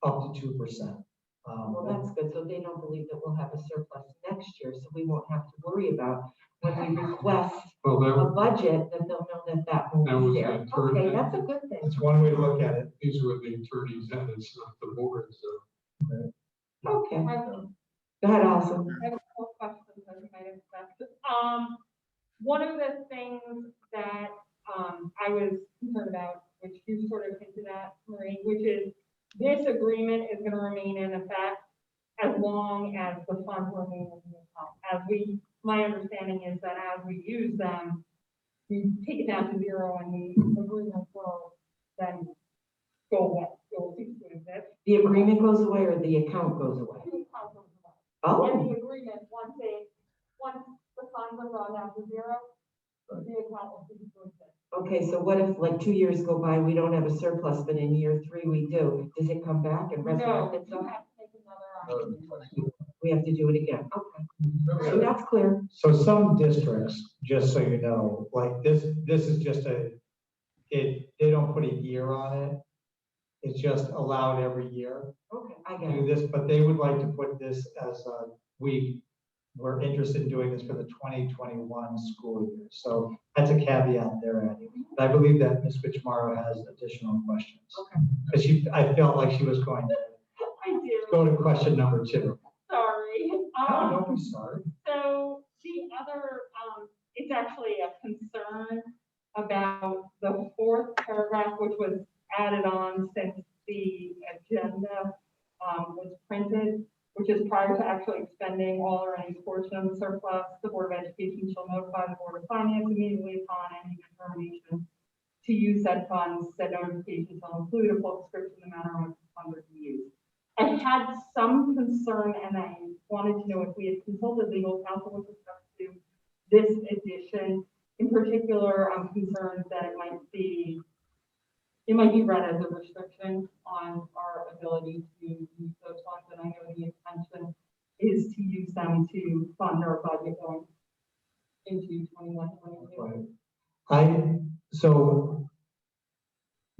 to 2%. Well, that's good. So they don't believe that we'll have a surplus next year, so we won't have to worry about when we request a budget that they'll know that won't be there. Okay, that's a good thing. That's one way to look at it. These were the attorneys, and it's not the board. So. Okay. Go ahead, Allison. I have a couple questions that you might expect. One of the things that I was concerned about, which you sort of hinted at, Marie, which is this agreement is going to remain in effect as long as the funds remain in the account. My understanding is that as we use them, we take it down to zero and the agreement will then go away. It will cease to exist. The agreement goes away or the account goes away? The account goes away. Oh. And the agreement, once the funds are brought down to zero, the account will cease to exist. Okay, so what if 2 years go by, we don't have a surplus, but in year 3 we do? Does it come back and resurrect itself? No, you have to take another action. We have to do it again. Okay, so that's clear. So some districts, just so you know, this is just they don't put a year on it. It's just allowed every year. Okay, I to get do it. this, but they would like to put this as we're interested in doing this for the 2021 school year. So that's a caveat there, Annie. But I believe that Ms. Fitzgerald has additional questions. Okay. Because I felt like she was going to I do. go to question number 2. Sorry. No, don't be sorry. So the other, it's actually a concern about the fourth paragraph, which was added on since the agenda was printed, which is prior to actually expending all or any portion of the surplus, the Board of Education shall notify the Board of Finance immediately upon any determination to use said funds. Said notification shall include a full description of the manner in which the funds are to be used. I had some concern, and I wanted to know if we had consulted legal counsel with respect to this addition. In particular, I'm concerned that it might be read as a restriction on our ability to use those funds, and I know the intention is to use them to fund our budget going into 21-22. So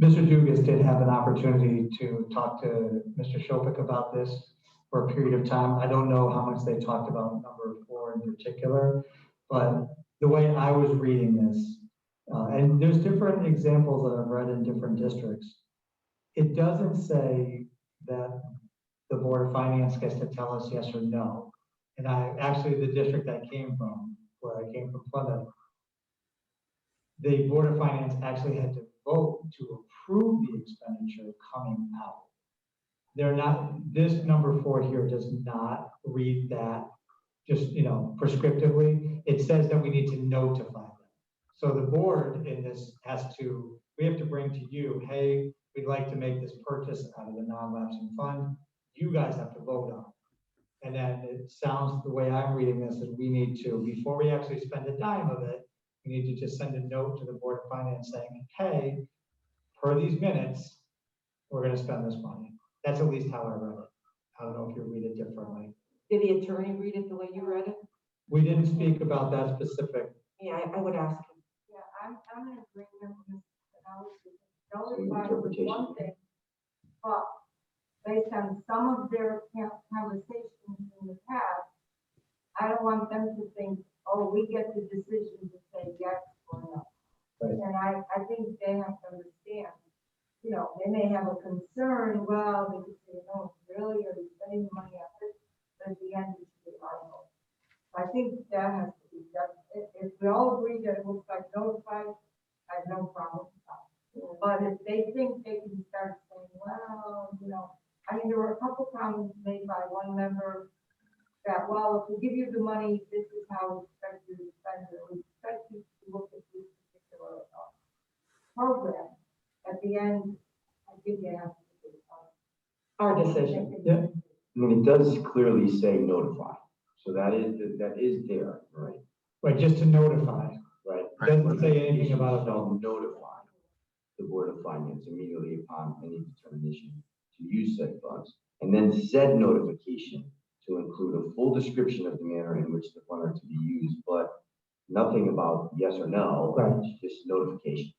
Mr. Dugas did have an opportunity to talk to Mr. Shopik about this for a period of time. I don't know how much they talked about number 4 in particular, but the way I was reading this, and there's different examples that I've read in different districts. It doesn't say that the Board of Finance gets to tell us yes or no. And actually the district I came from, where I came from Plymouth, the Board of Finance actually had to vote to approve the expenditure coming out. They're not, this number 4 here does not read that just, prescriptively. It says that we need to notify them. So the board in this we have to bring to you, hey, we'd like to make this purchase out of the non-lapsing fund. You guys have to vote on it. And then it sounds, the way I'm reading this, is we need to, before we actually spend a dime of it, we need to just send a note to the Board of Finance saying, hey, per these minutes, we're going to spend this money. That's at least how I read it. I don't know if you read it differently. Did the attorney read it the way you read it? We didn't speak about that specific. Yeah, I would ask him. Yeah, I'm in agreement with Mr. Analysis. Notify was one thing, but based on some of their conversations in the past, I don't want them to think, oh, we get the decision to say yes or no. Right. And I think they have to understand, they may have a concern, well, they could say, no, really, are you spending money on this? But at the end, it's the article. I think that has to be done. If we all agree that it looks like notified, I have no problem with that. But if they think they can start saying, well, there were a couple comments made by one member that, well, if we give you the money, this is how we expect you to spend it. We expect you to look at this particular program. At the end, I think they have to do Our decision. Yeah. I mean, it does clearly say notify. So that is there, right? Right, just to notify. Right. It doesn't say anything about Shall notify the Board of Finance immediately upon any determination to use said funds. And then said notification to include a full description of the manner in which the funds are to be used, but nothing about yes or no, Right. it's just notification.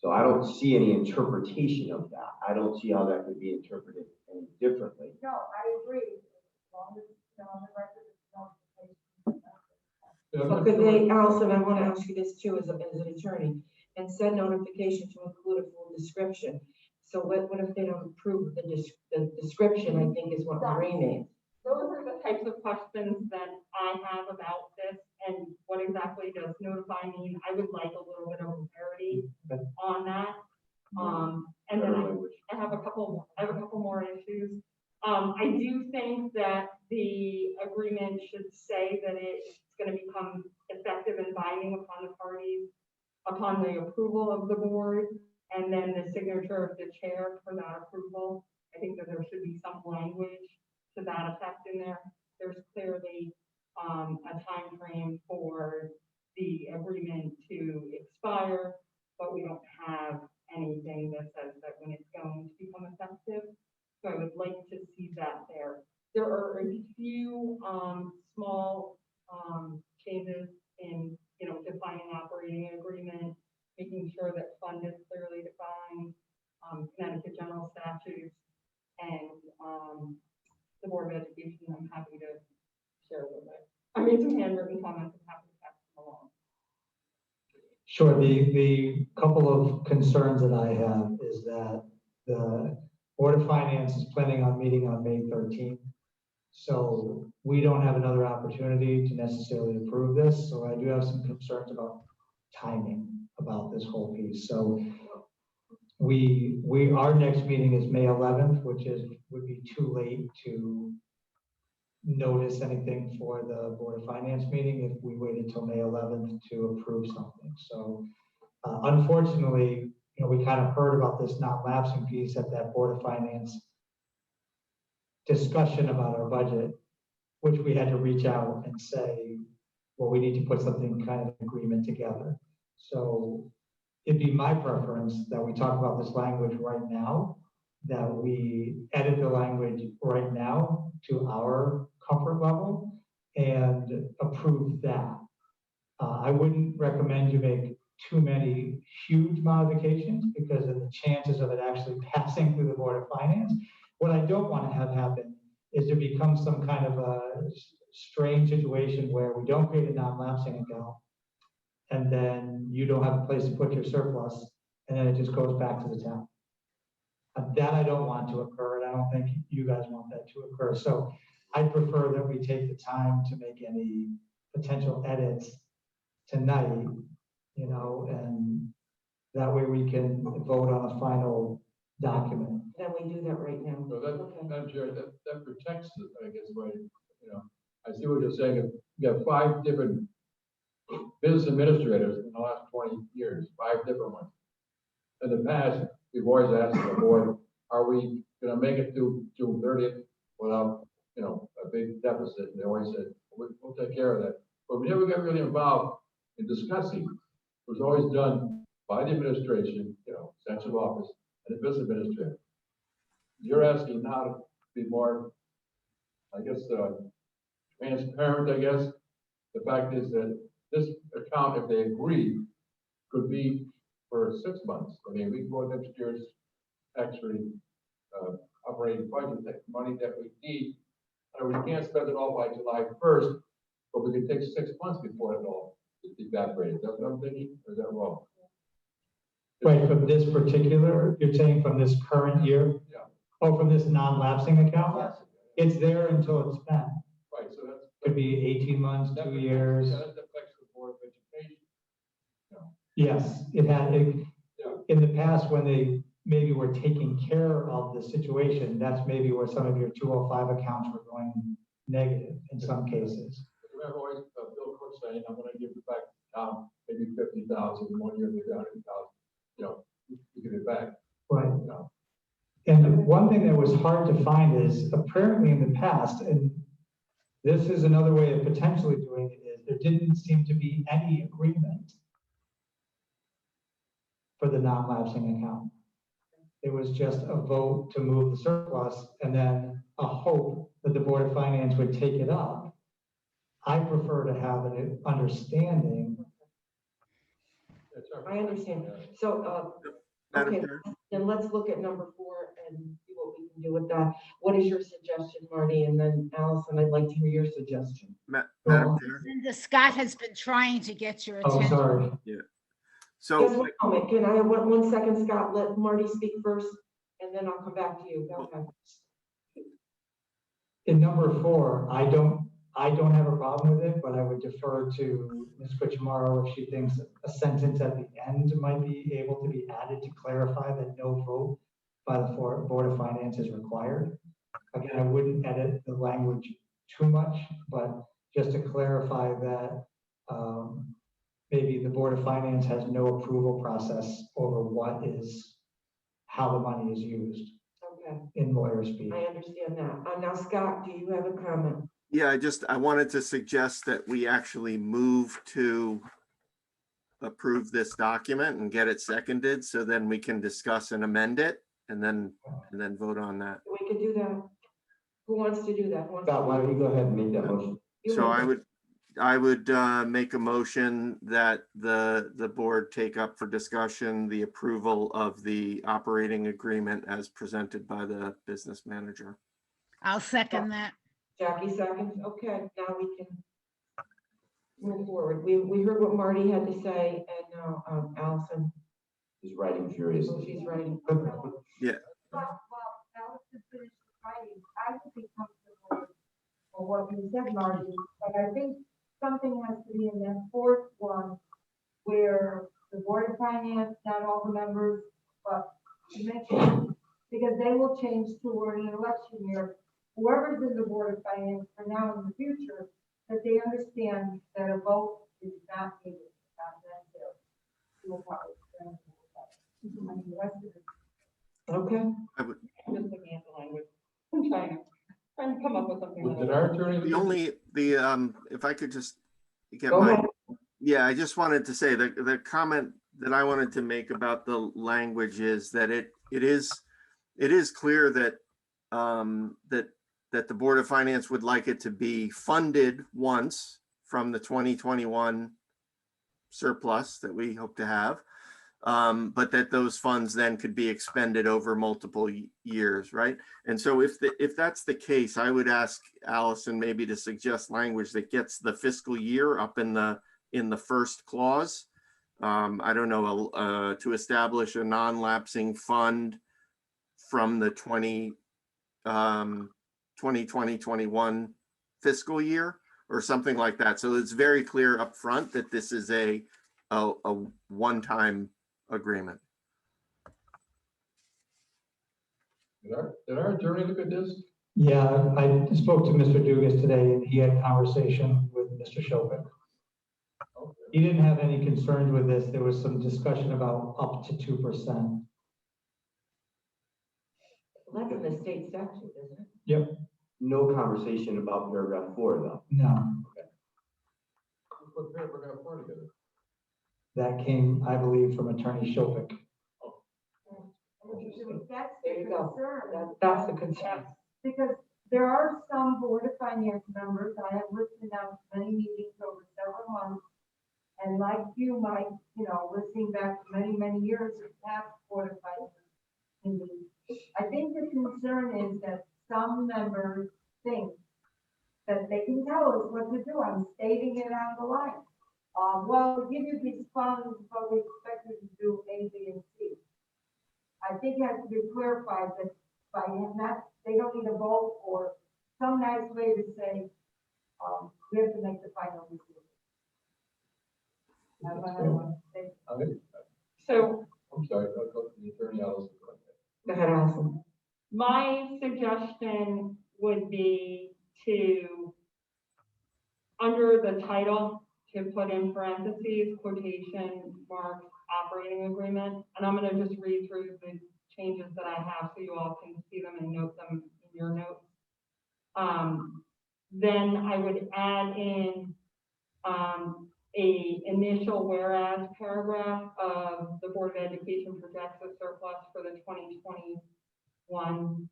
So I don't see any interpretation of that. I don't see how that could be interpreted any differently. No, I agree. As long as it's on the record, it's notification. So could they, Allison, I want to ask you this too, as an attorney, and send notification to include a full description. So what if they don't approve the description, I think is what Maureen means. Those are the types of questions that I have about this, and what exactly does notify mean? I would like a little bit of clarity on that. And then I have a couple more issues. I do think that the agreement should say that it's going to become effective and binding upon the parties, upon the approval of the board, and then the signature of the chair for that approval. I think that there should be some language to that effect in there. There's clearly a time frame for the agreement to expire, but we don't have anything that says that when it's going to become effective. So I would like to see that there. There are a few small changes in, defining operating agreement, making sure that fund is clearly defined, Connecticut general statutes, and the Board of Education. I'm happy to share with it. I made some handwritten comments. I'm happy to pass them along. Sure. The couple of concerns that I have is that the Board of Finance is planning on meeting on May 13th. So we don't have another opportunity to necessarily approve this. So I do have some concerns about timing about this whole piece. So our next meeting is May 11th, would be too late to notice anything for the Board of Finance meeting if we waited till May 11th to approve something. So unfortunately, we kind of heard about this not lapsing piece at that Board of Finance discussion about our budget, which we had to reach out and say, well, we need to put something kind of agreement together. So it'd be my preference that we talk about this language right now, that we edit the language right now to our comfort level and approve that. I wouldn't recommend you make too many huge modifications because of the chances of it actually passing through the Board of Finance. What I don't want to have happen is there becomes some kind of a strange situation where we don't create a non-lapsing account and then you don't have a place to put your surplus and then it just goes back to the town. That I don't want to occur, and I don't think you guys want that to occur. So I prefer that we take the time to make any potential edits tonight, and that way we can vote on a final document. Then we do that right now. So that, Okay. Madam Chair, that protects it, I guess, right, I see what you're saying. You have 5 different business administrators in the last 20 years, 5 different ones. In the past, we've always asked the board, are we gonna make it through June 30th without, a big deficit? And they always said, we'll take care of that. But we never got really involved in discussing. It was always done by the administration, central office, and the business administrator. You're asking now to be more, I guess, transparent, I guess. The fact is that this account, if they agree, could be for 6 months. I mean, we can go next year's actually operating budget, that money that we need. And we can't spend it all by July 1st, but we can take 6 months before it all is evaporated. That's what I'm thinking, or is that wrong? Right, from this particular, you're saying from this current year? Yeah. Oh, from this non-lapsing account? Yes. It's there until it's spent. Right, so that's. Could be 18 months, 2 years. That affects the Board of Education. Yes, in the past, when they maybe were taking care of the situation, that's maybe where some of your 205 accounts were going negative in some cases. Remember always Bill Cook saying, I'm gonna give it back, maybe 50,000, 1 year, maybe 100,000, you give it back. Right. And one thing that was hard to find is apparently in the past, and this is another way of potentially doing it, is there didn't seem to be any agreement for the non-lapsing account. It was just a vote to move the surplus and then a hope that the Board of Finance would take it up. I prefer to have an understanding. I understand. So, Madam okay, Chair? then let's look at number 4 and see what we can do with that. What is your suggestion, Marty? And then Allison, I'd like to hear your suggestion. Madam Chair? Linda Scott has been trying to get your Oh, attention. sorry. So, Just 1 moment. Can I have 1 second, Scott? Let Marty speak first, and then I'll come back to you. Go ahead. In number 4, I don't have a problem with it, but I would defer to Ms. Cuchamaro if she thinks a sentence at the end might be able to be added to clarify that no vote by the Board of Finance is required. Again, I wouldn't edit the language too much, but just to clarify that maybe the Board of Finance has no approval process over how the money is used Okay, in lawyer speak. I understand that. Now, Scott, do you have a comment? yeah, I wanted to suggest that we actually move to approve this document and get it seconded, so then we can discuss and amend it and then vote on that. We could do that. Who wants to do that? Who wants Scott, why to- don't you go ahead and make that motion? You So make it. I would make a motion that the board take up for discussion the approval of the operating agreement as presented by the business manager. I'll second that. Jackie seconds. Okay, now we can move forward. We heard what Marty had to say, and now Allison, He's writing furiously. so she's writing. Yeah. Well, Allison finished writing. I would be comfortable said, Marty, but I think something has to be in that fourth one where the Board of Finance, not all the members, but commission, because they will change to an election year. Whoever's in the Board of Finance for now in the future, that they understand that a vote is not needed, not necessary. We'll probably explain that. I mean, the rest of it. Okay. I would- I'm just looking at the language. I'm trying to come up with something. Did our attorney? If I could just get Go my, ahead. yeah, I just wanted to say that the comment that I wanted to make about the language is that it is clear that that the Board of Finance would like it to be funded once from the 2021 surplus that we hope to have, but that those funds then could be expended over multiple years, right? And so if that's the case, I would ask Allison maybe to suggest language that gets the fiscal year up in the first clause. I don't know, to establish a non-lapsing fund from the 2020-21 fiscal year or something like that. So it's very clear up front that this is a one-time agreement. Did our attorney look at this? Yeah, I spoke to Mr. Dugas today and he had conversation with Mr. Chopin. Okay. He didn't have any concerns with this. There was some discussion about up to 2%. That's in the state statute, isn't it? Yep. No conversation about paragraph 4 though. No, Put paragraph 4 together. that came, I believe, from Attorney Chopin. That's There the you go. concern. That's the concern. Because there are some Board of Finance members, I have listened now to many meetings over several months. And like you, Mike, listening back to many, many years of past Board of Finance meetings. I think the concern is that some members think that they can tell us what to do. I'm stating it on the line. Well, we give you these funds, but we expect you to do A, B, and C. I think it has to be clarified that by not, they don't need a vote or some nice way to say, we have to make the final decision. That's what I want to say. So I'm sorry, I'll go to the attorney, Allison. Go ahead, Allison. my suggestion would be to, under the title, to put in parentheses, quotation marks, operating agreement. And I'm gonna just read through the changes that I have so you all can see them and note them in your notes. Then I would add in a initial whereas paragraph of the Board of Education projects a surplus for the 2021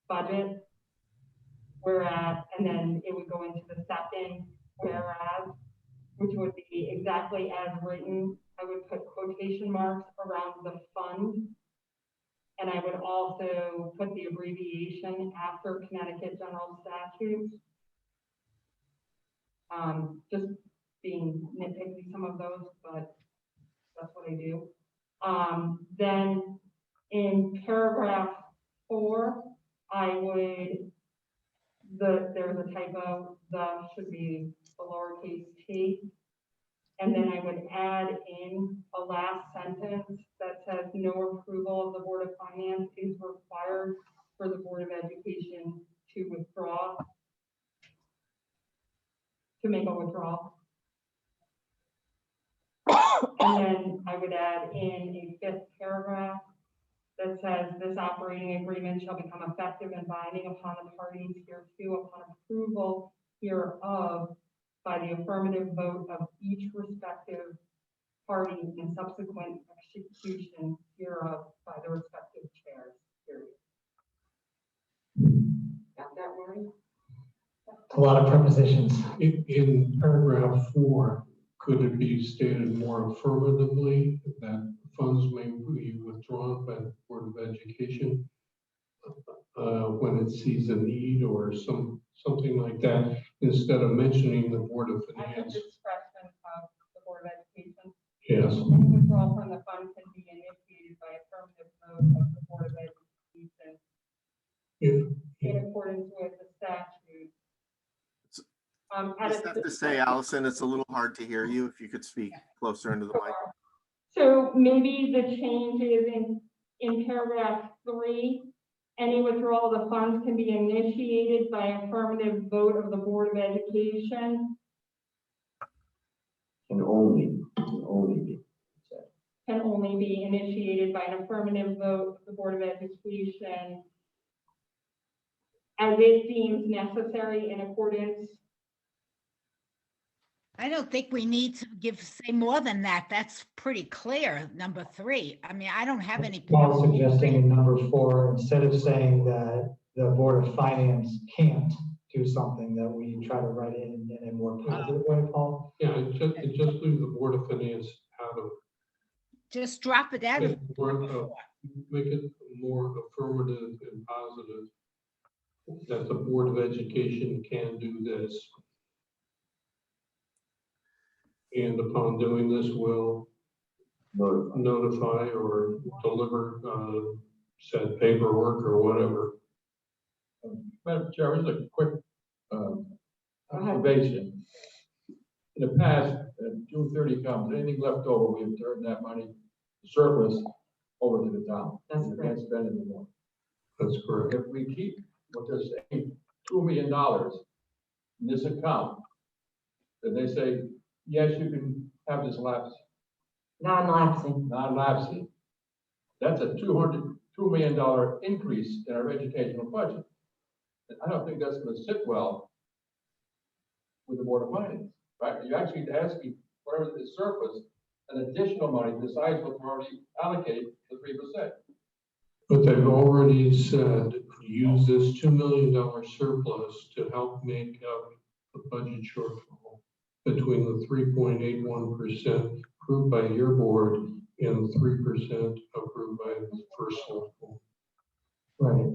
budget. Whereas, and then it would go into the second whereas, which would be exactly as written. I would put quotation marks around the fund. And I would also put the abbreviation after Connecticut General Statutes. Just being nitpicky some of those, but that's what I do. Then in paragraph 4, I would, there's a typo, the should be the lowercase t. And then I would add in a last sentence that says no approval of the Board of Finance is required for the Board of Education to withdraw, to make a withdrawal. And then I would add in a 5th paragraph that says this operating agreement shall become effective and binding upon the parties hereto upon approval hereof by the affirmative vote of each respective party and subsequent execution hereof by the respective chairs, period. Got that, Maureen? A lot of prepositions. In paragraph 4, could it be stated more affirmatively that funds may be withdrawn by the Board of Education when it sees a need or something like that, instead of mentioning the Board of At the Finance? discretion of the Board of Education. Yes. Any withdrawal from the fund can be initiated by affirmative vote of the Board of Education in accordance with the statute. I just have to say, Allison, it's a little hard to hear you. If you could speak closer into the mic. So maybe the change is in paragraph 3, any withdrawal of the funds can be initiated by affirmative vote of the Board of Education. Can only be. Can only be initiated by an affirmative vote of the Board of Education as it deems necessary in accordance. I don't think we need to say more than that. That's pretty clear, number 3. I mean, I don't have any. Paul suggesting in number 4, instead of saying that the Board of Finance can't do something, that we try to write it in a more positive way, Paul? Yeah, it just leave the Board of Finance out of it. Just drop it out. Make it more affirmative and positive, that the Board of Education can do this. And upon doing this, will notify or deliver said paperwork or whatever. Madam Chair, just a quick observation. In the past, June 30 comes, anything left over, we have turned that money, surplus, over to the town. That's We correct. can't spend anymore. That's correct. If we keep what they're saying, $2 million in this account, then they say, yes, you can have this lapse, Non-lapsing. non-lapsing. That's a $2 million increase in our educational budget. And I don't think that's going to sit well with the Board of Finance, right? You're actually asking whatever the surplus, an additional money besides what we're already allocated, the 3%. But they've already said, use this $2 million surplus to help make up the budget shortfall between the 3.81% approved by your board and the 3% approved by the first select board. Right.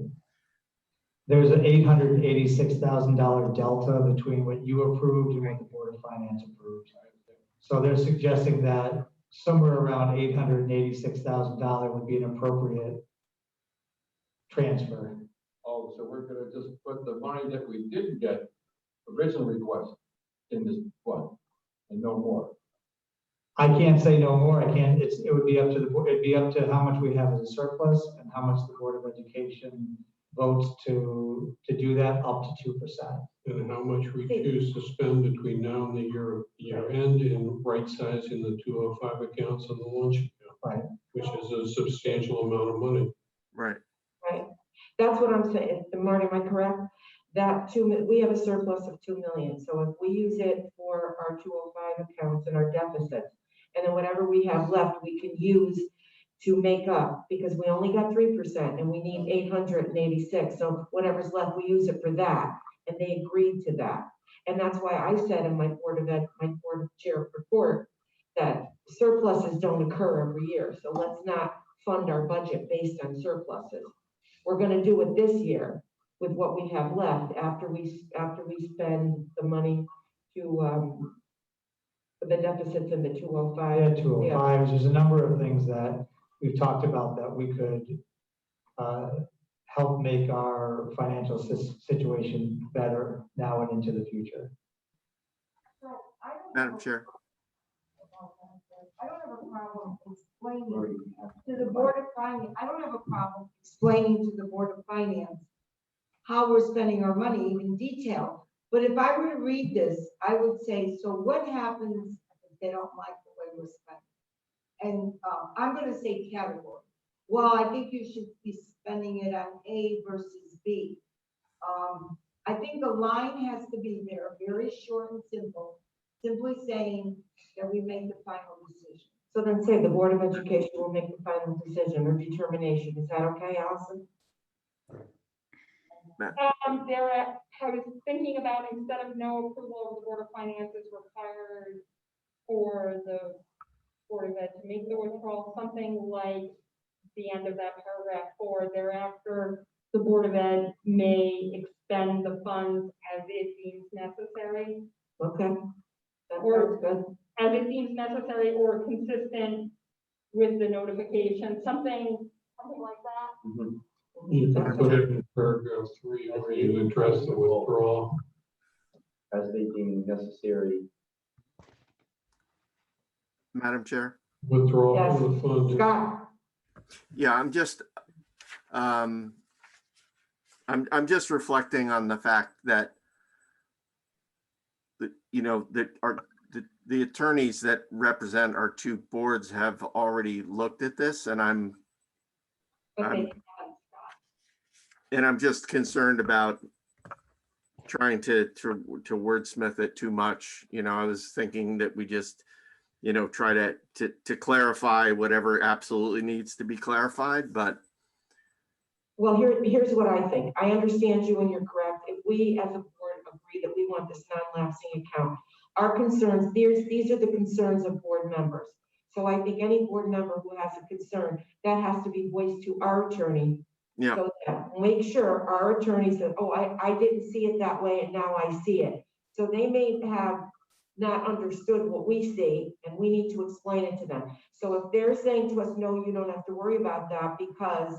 There's an $886,000 delta between what you approved and what the Board of Finance approved. So they're suggesting that somewhere around $886,000 would be an appropriate transfer. Oh, so we're gonna just put the money that we didn't get original request in this fund and no more. I can't say no more. I can't, it would be up to the board. It'd be up to how much we have as a surplus and how much the Board of Education votes to do that, up to 2%. And how much we choose to spend between now and the year end in right sizing the 205 accounts and the launch account. Right. Which is a substantial amount of money. Right. Right. That's what I'm saying. Marty, am I correct? That we have a surplus of 2 million. So if we use it for our 205 accounts and our deficits, and then whatever we have left, we can use to make up, because we only got 3% and we need 886. So whatever's left, we use it for that. And they agreed to that. And that's why I said in my board chair report that surpluses don't occur every year. So let's not fund our budget based on surpluses. We're going to do it this year with what we have left after we spend the money to for the deficits in the 205. Yeah, 205. There's a number of things that we've talked about that we could help make our financial situation better now and into the future. Madam Chair. I don't have a problem explaining to the Board of Finance. I don't have a problem explaining to the Board of Finance how we're spending our money in detail. But if I were to read this, I would say, so what happens if they don't like the way we're spending? And I'm going to say category. Well, I think you should be spending it on A versus B. I think the line has to be there, very short and simple, simply saying that we make the final decision. So then say the Board of Education will make the final decision or determination. Is that okay, Allison? I was thinking about, instead of no approval of the Board of Finance is required for the Board of Ed to make the withdrawal, something like the end of that paragraph 4. Thereafter, the Board of Ed may expend the funds as it deems necessary. Okay. That Or sounds good. as it deems necessary or consistent with the notification, something like that. Mm-hmm. You can put it in paragraph 3 where you address the withdrawal. as they deem necessary. Madam Chair? Withdrawal Yes. of the fund. Scott, Yeah, I'm just, I'm just reflecting on the fact that the attorneys that represent our two boards have already looked at this, and I'm just concerned about trying to wordsmith it too much. I was thinking that we just, try to clarify whatever absolutely needs to be clarified, but. well, here's what I think. I understand you and you're correct. If we as a board agree that we want this non-lapsing account, our concerns, these are the concerns of board members. So I think any board member who has a concern, that has to be voiced to our attorney. Yeah. So that make sure our attorney said, oh, I didn't see it that way and now I see it. So they may have not understood what we see and we need to explain it to them. So if they're saying to us, no, you don't have to worry about that because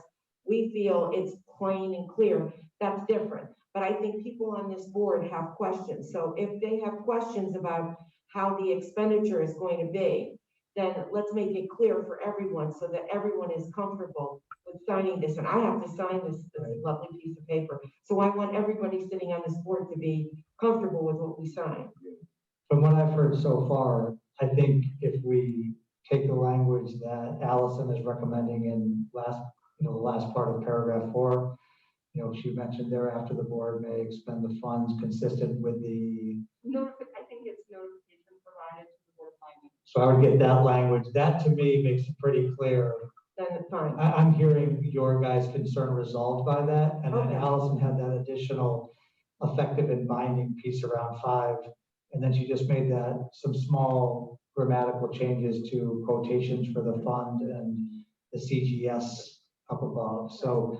we feel it's plain and clear, that's different. But I think people on this board have questions. So if they have questions about how the expenditure is going to be, then let's make it clear for everyone so that everyone is comfortable with signing this. And I have to sign this lovely piece of paper. So I want everybody sitting on this board to be comfortable with what we sign. From what I've heard so far, I think if we take the language that Allison is recommending in the last part of paragraph 4, she mentioned thereafter the board may expend the funds consistent with the. I think it's notification provided to the board of finance. So I would get that language. That to me makes it pretty clear. Then it's fine. I'm hearing your guys' concern resolved by that. And then Okay. Allison had that additional effective and binding piece around 5. And then she just made that some small grammatical changes to quotations for the fund and the CGS up above. So.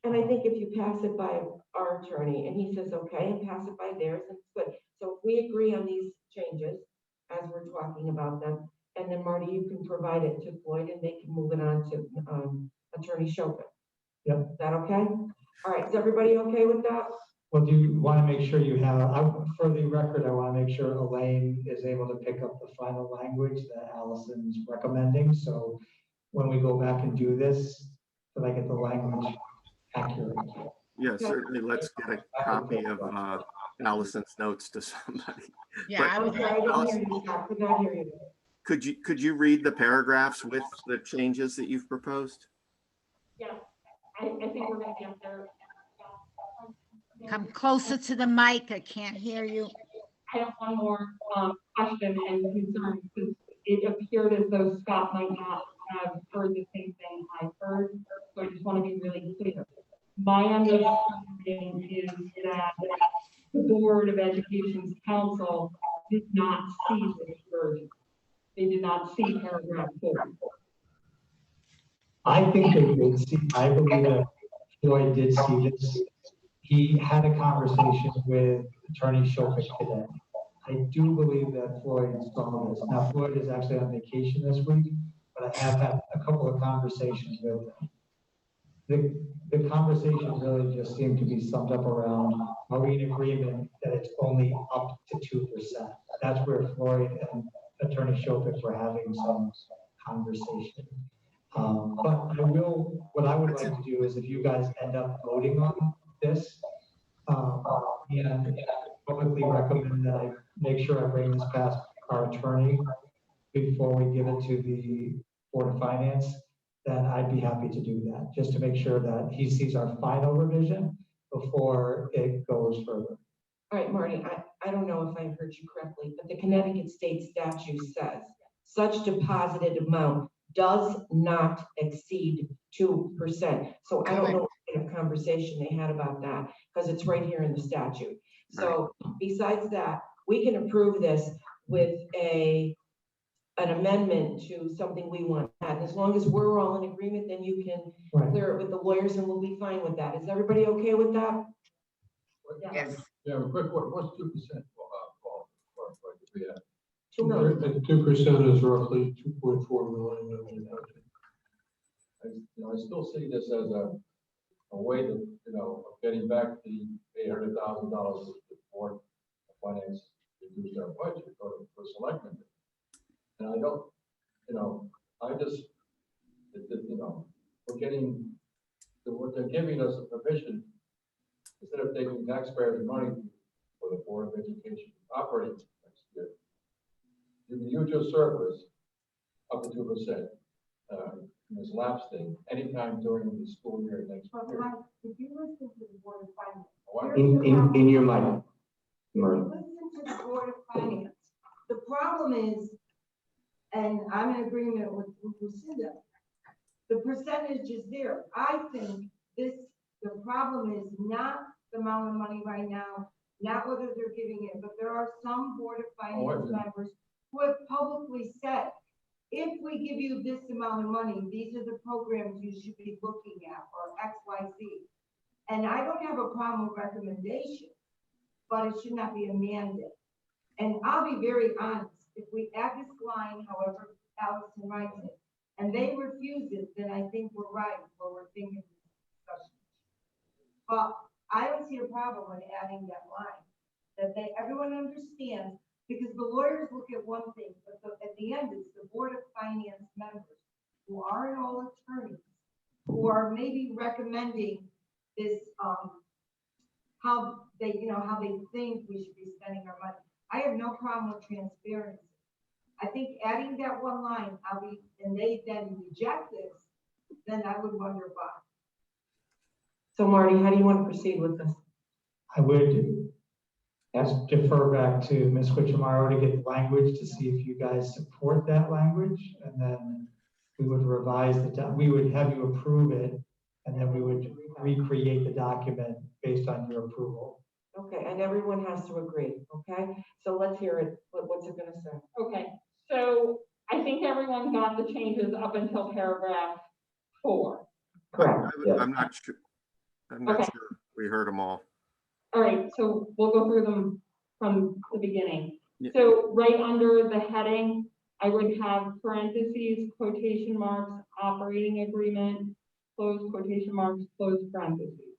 And I think if you pass it by our attorney and he says, okay, and pass it by theirs, and it's good. So if we agree on these changes as we're talking about them, and then Marty, you can provide it to Floyd and they can move it on to Attorney Chopin. Yep. Is that okay? All right, is everybody okay with that? Well, do you want to make sure you have, for the record, I want to make sure Elaine is able to pick up the final language that Allison's recommending. So when we go back and do this, that I get the language accurate. Yeah, certainly. Let's get a copy of Allison's notes to somebody. Yeah, I would. I didn't hear you, Scott. Could not hear you. Could you read the paragraphs with the changes that you've proposed? Yeah, I think we're gonna get there. Come closer to the mic. I can't hear you. I have one more question and concern, because it appeared as though Scott might not have heard the same thing I heard. So I just want to be really clear. My understanding is that the Board of Education's council did not see this version. They did not see paragraph 4. I think they did see, I believe that Floyd did see this. He had a conversation with Attorney Chopin today. I do believe that Floyd saw this. Now, Floyd is actually on vacation this week, but I have had a couple of conversations with him. The conversation really just seemed to be summed up around, are we in agreement that it's only up to 2%? That's where Floyd and Attorney Chopin were having some conversation. But what I would like to do is if you guys end up voting on this, and publicly recommend that I make sure I bring this past our attorney before we give it to the Board of Finance, then I'd be happy to do that, just to make sure that he sees our final revision before it goes further. All right, Marty, I don't know if I heard you correctly, but the Connecticut State statute says such deposited amount does not exceed 2%. So I don't know what kind of conversation they had about that, because it's right here in the statute. So besides that, we can approve this with an amendment to something we want. And as long as we're all in agreement, then you can clear it with the lawyers and we'll be fine with that. Is everybody okay with that? Yes. Yeah, quick, what's 2%? Yeah. 2 million. 2% is roughly 2.4 million of the budget. I still see this as a way to, of getting back the $800,000 that the board finance reduced our budget for selectmen. And I don't, I just, we're getting, what they're giving us a permission, instead of taking taxpayers' money for the Board of Education operating next year, you can use your surplus up to 2%. In this lapse thing, anytime during the school year next year. If you listen to the Board of Finance. In your mind, Murray. Listen to the Board of Finance. The problem is, and I'm in agreement with Lucinda, the percentage is there. I think the problem is not the amount of money right now, not whether they're giving it, but there are some Board of Finance members who have publicly said, if we give you this amount of money, these are the programs you should be looking at, or X, Y, Z. And I don't have a problem with recommendations, but it should not be a mandate. And I'll be very honest, if we add this line, however Allison writes it, and they refuse it, then I think we're right where we're thinking this discussion. But I don't see a problem with adding that line, that everyone understands. Because the lawyers look at one thing, but at the end, it's the Board of Finance members who aren't all attorneys, who are maybe recommending this, how they think we should be spending our money. I have no problem with transparency. I think adding that one line, and they then reject this, then I would wonder why. So Marty, how do you want to proceed with this? I would defer back to Ms. Wichamaro to get language to see if you guys support that language, and then we would revise we would have you approve it, and then we would recreate the document based on your approval. Okay, and everyone has to agree, okay? So let's hear it. What's it gonna say? Okay, so I think everyone got the changes up until paragraph 4. Correct. I'm not sure. I'm not sure we heard them all. All right, so we'll go through them from the beginning. Yeah. So right under the heading, I would have parentheses, quotation marks, operating agreement, close quotation marks, close parentheses.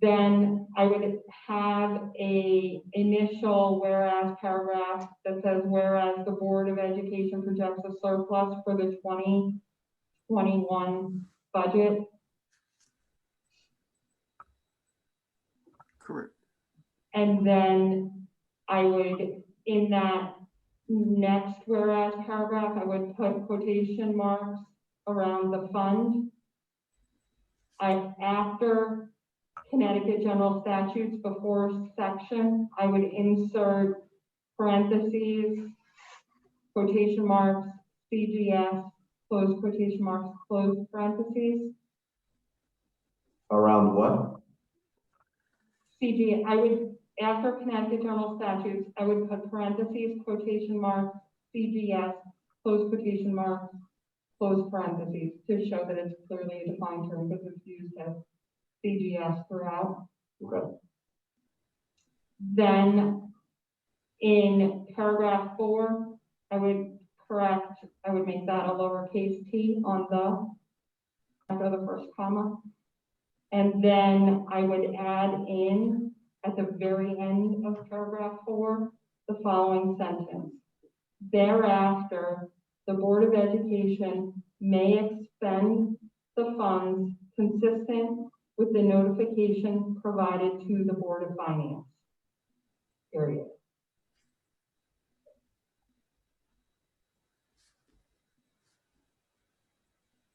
Then I would have a initial whereas paragraph that says, whereas the Board of Education projects a surplus for the 2021 budget. Correct. And then I would, in that next whereas paragraph, I would put quotation marks around the fund. After Connecticut General Statutes, before section, I would insert parentheses, quotation marks, CGS, close quotation marks, close parentheses. Around what? CG, I would, after Connecticut General Statutes, I would put parentheses, quotation marks, CGS, close quotation marks, close parentheses, to show that it's clearly a defined term, because it's used as CGS throughout. Okay. Then in paragraph 4, I would make that a lowercase t on the, after the first comma. And then I would add in, at the very end of paragraph 4, the following sentence. Thereafter, the Board of Education may expend the funds consistent with the notification provided to the Board of Finance. Period.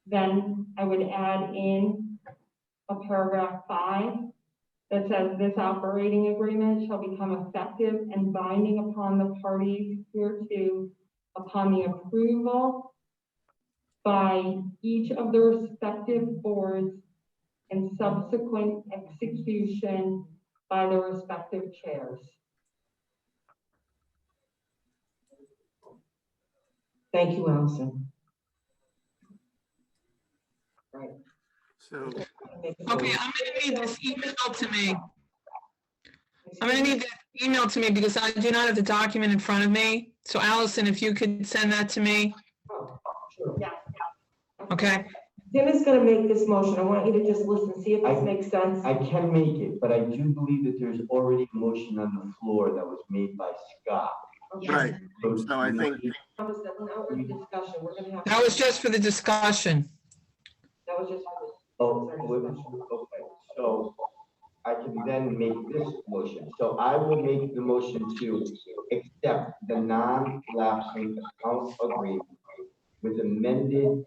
Then I would add in a paragraph 5 that says this operating agreement shall become effective and binding upon the parties hereto upon the approval by each of the respective boards and subsequent execution by the respective chairs. Thank you, Allison. Right. So, Okay, I'm gonna need this emailed to me. I'm gonna need that emailed to me because I do not have the document in front of me. So Allison, if you could send that to me. Oh, sure. Yeah. Okay, Tim is gonna make this motion. I want you to just listen, see if this makes sense. I can make it, but I do believe that there's already a motion on the floor that was made by Scott. Okay. Right. So I think, That was the discussion. We're gonna have. That was just for the discussion. That was just. Oh, okay, so I can then make this motion. So I will make the motion to accept the non-lapsing account agreement with amended,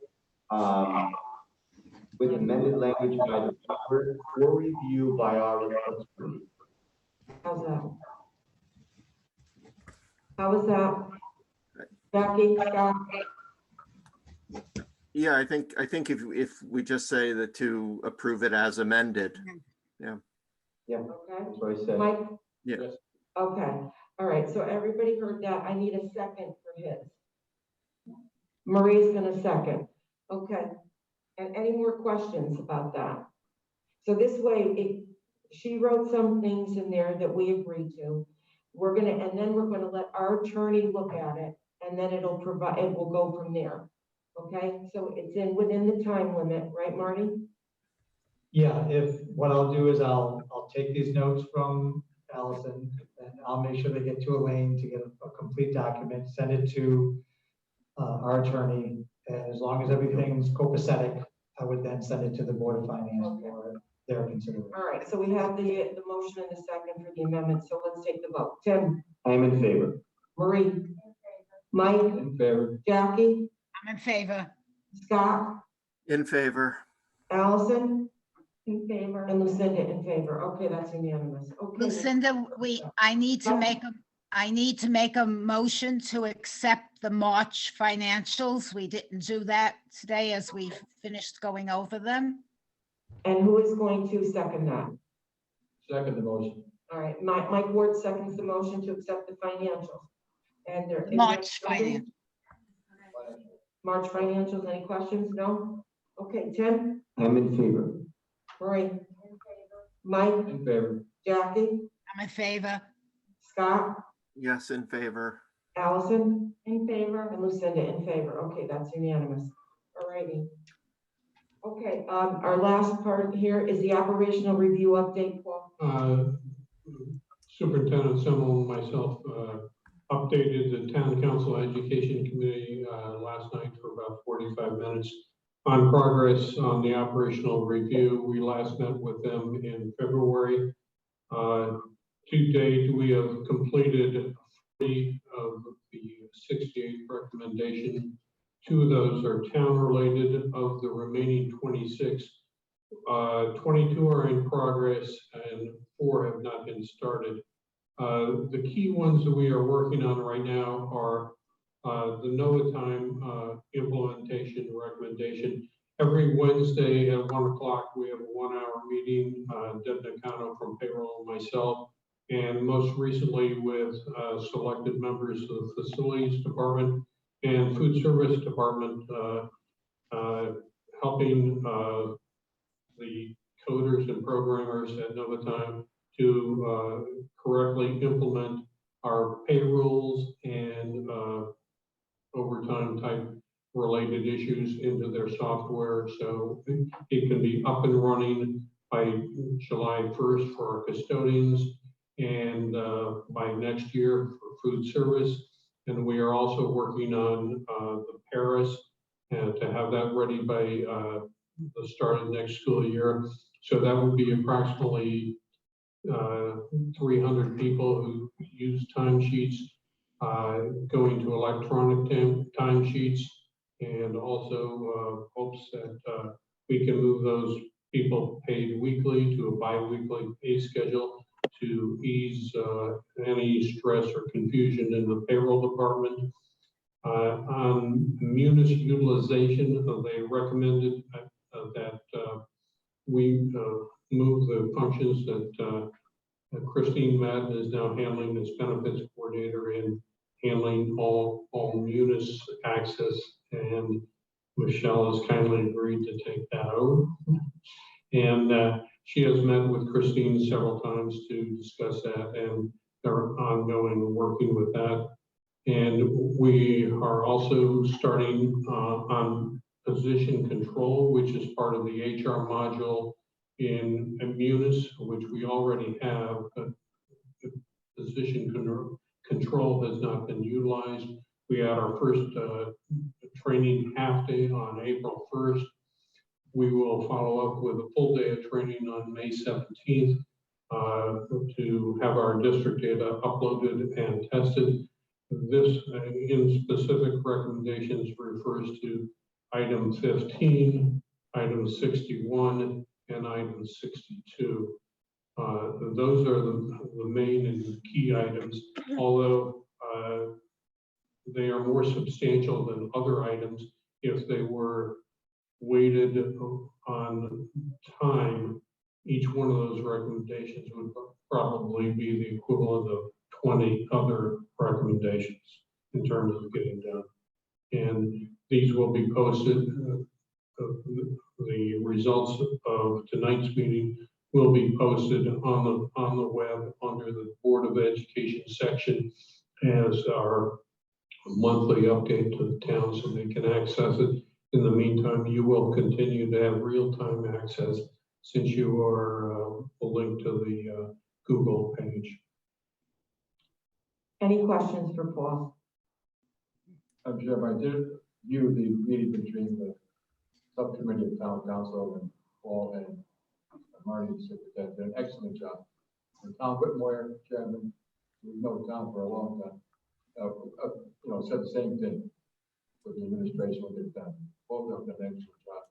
language by the board for review by our attorney. How's that? How was that? Jackie, Scott? yeah, I think if we just say that to approve it as amended. Yeah. Yeah, Okay. that's what I said. Mike? Yeah. Okay, all right, so everybody heard that. I need a second for his. Marie's gonna second. Okay. And any more questions about that? So this way, she wrote some things in there that we agreed to. And then we're gonna let our attorney look at it, and then it will go from there. Okay, so it's within the time limit, right, Marty? Yeah, what I'll do is I'll take these notes from Allison and I'll make sure they get to Elaine to get a complete document, send it to our attorney. And as long as everything's copacetic, I would then send it to the Board of Finance for their consideration. All right, so we have the motion and the second for the amendment, so let's take the vote. Tim? I am in favor. Marie? Mike? In favor. Jackie? I'm in favor. Scott? In favor. Allison? In favor. And Lucinda in favor. Okay, that's unanimous. Okay. Lucinda, I need to make a motion to accept the March financials. We didn't do that today as we finished going over them. And who is going to second that? Second the motion. All right, Mike Ward seconds the motion to accept the financials. And there. March finance. March financials, any questions? No? Okay, Tim? I'm in favor. Marie? Mike? In favor. Jackie? I'm in favor. Scott? Yes, in favor. Allison? In favor. And Lucinda in favor. Okay, that's unanimous. All righty. Okay, our last part here is the operational review update, Paul. Superintendent Semmel and myself updated the Town Council Education Committee last night for about 45 minutes on progress on the operational review. We last met with them in February. To date, we have completed 40 of the 68 recommendations. 2 of those are town related. Of the remaining 26, 22 are in progress and 4 have not been started. The key ones that we are working on right now are the NOAA time implementation recommendation. Every Wednesday at 1 o'clock, we have a 1-hour meeting, Deb Nakano from payroll and myself, and most recently with selected members of the facilities department and food service department, helping the coders and programmers at NOAA time to correctly implement our payrolls and overtime type related issues into their software. So it can be up and running by July 1st for our custodians and by next year for food service. And we are also working on the Paris and to have that ready by the start of next school year. So that would be approximately 300 people who use timesheets, going to electronic timesheets, and also hopes that we can move those people paid weekly to a bi-weekly pay schedule to ease any stress or confusion in the payroll department. On munis utilization, they recommended that we move the functions that Christine Madden is now handling as benefits coordinator and handling all munis access, and Michelle has kindly agreed to take that over. And she has met with Christine several times to discuss that, and they're ongoing working with that. And we are also starting on position control, which is part of the HR module in Munis, which we already have, but the position control has not been utilized. We had our first training half day on April 1st. We will follow up with a full day of training on May 17th to have our district data uploaded and tested. This in specific recommendations refers to item 15, item 61, and item 62. Those are the main and key items, although they are more substantial than other items if they were weighted on time. Each one of those recommendations would probably be the equivalent of 20 other recommendations in terms of getting done. And these will be posted. The results of tonight's meeting will be posted on the web under the Board of Education section as our monthly update to the town so they can access it. In the meantime, you will continue to have real-time access since you are linked to the Google page. Any questions for Paul? I'm sure I did view the meeting between the subcommittee of town council and Paul and Marty, the superintendent, did an excellent job. And Tom Whitmore, chairman, we've known Tom for a long time, said the same thing for the administration what they've done. Both of them did an excellent job.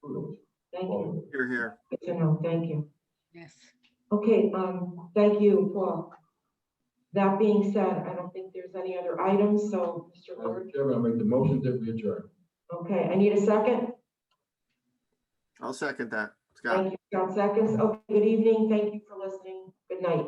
Kudos. Thank you. You're here. Good to know. Thank you. Yes. Okay, thank you, Paul. That being said, I don't think there's any other items, so Mr. Lord. Chairman, I'll make the motion that we adjourn. Okay, I need a second. I'll second that. Scott. Thank you, Scott, seconds. Okay, good evening. Thank you for listening. Good night.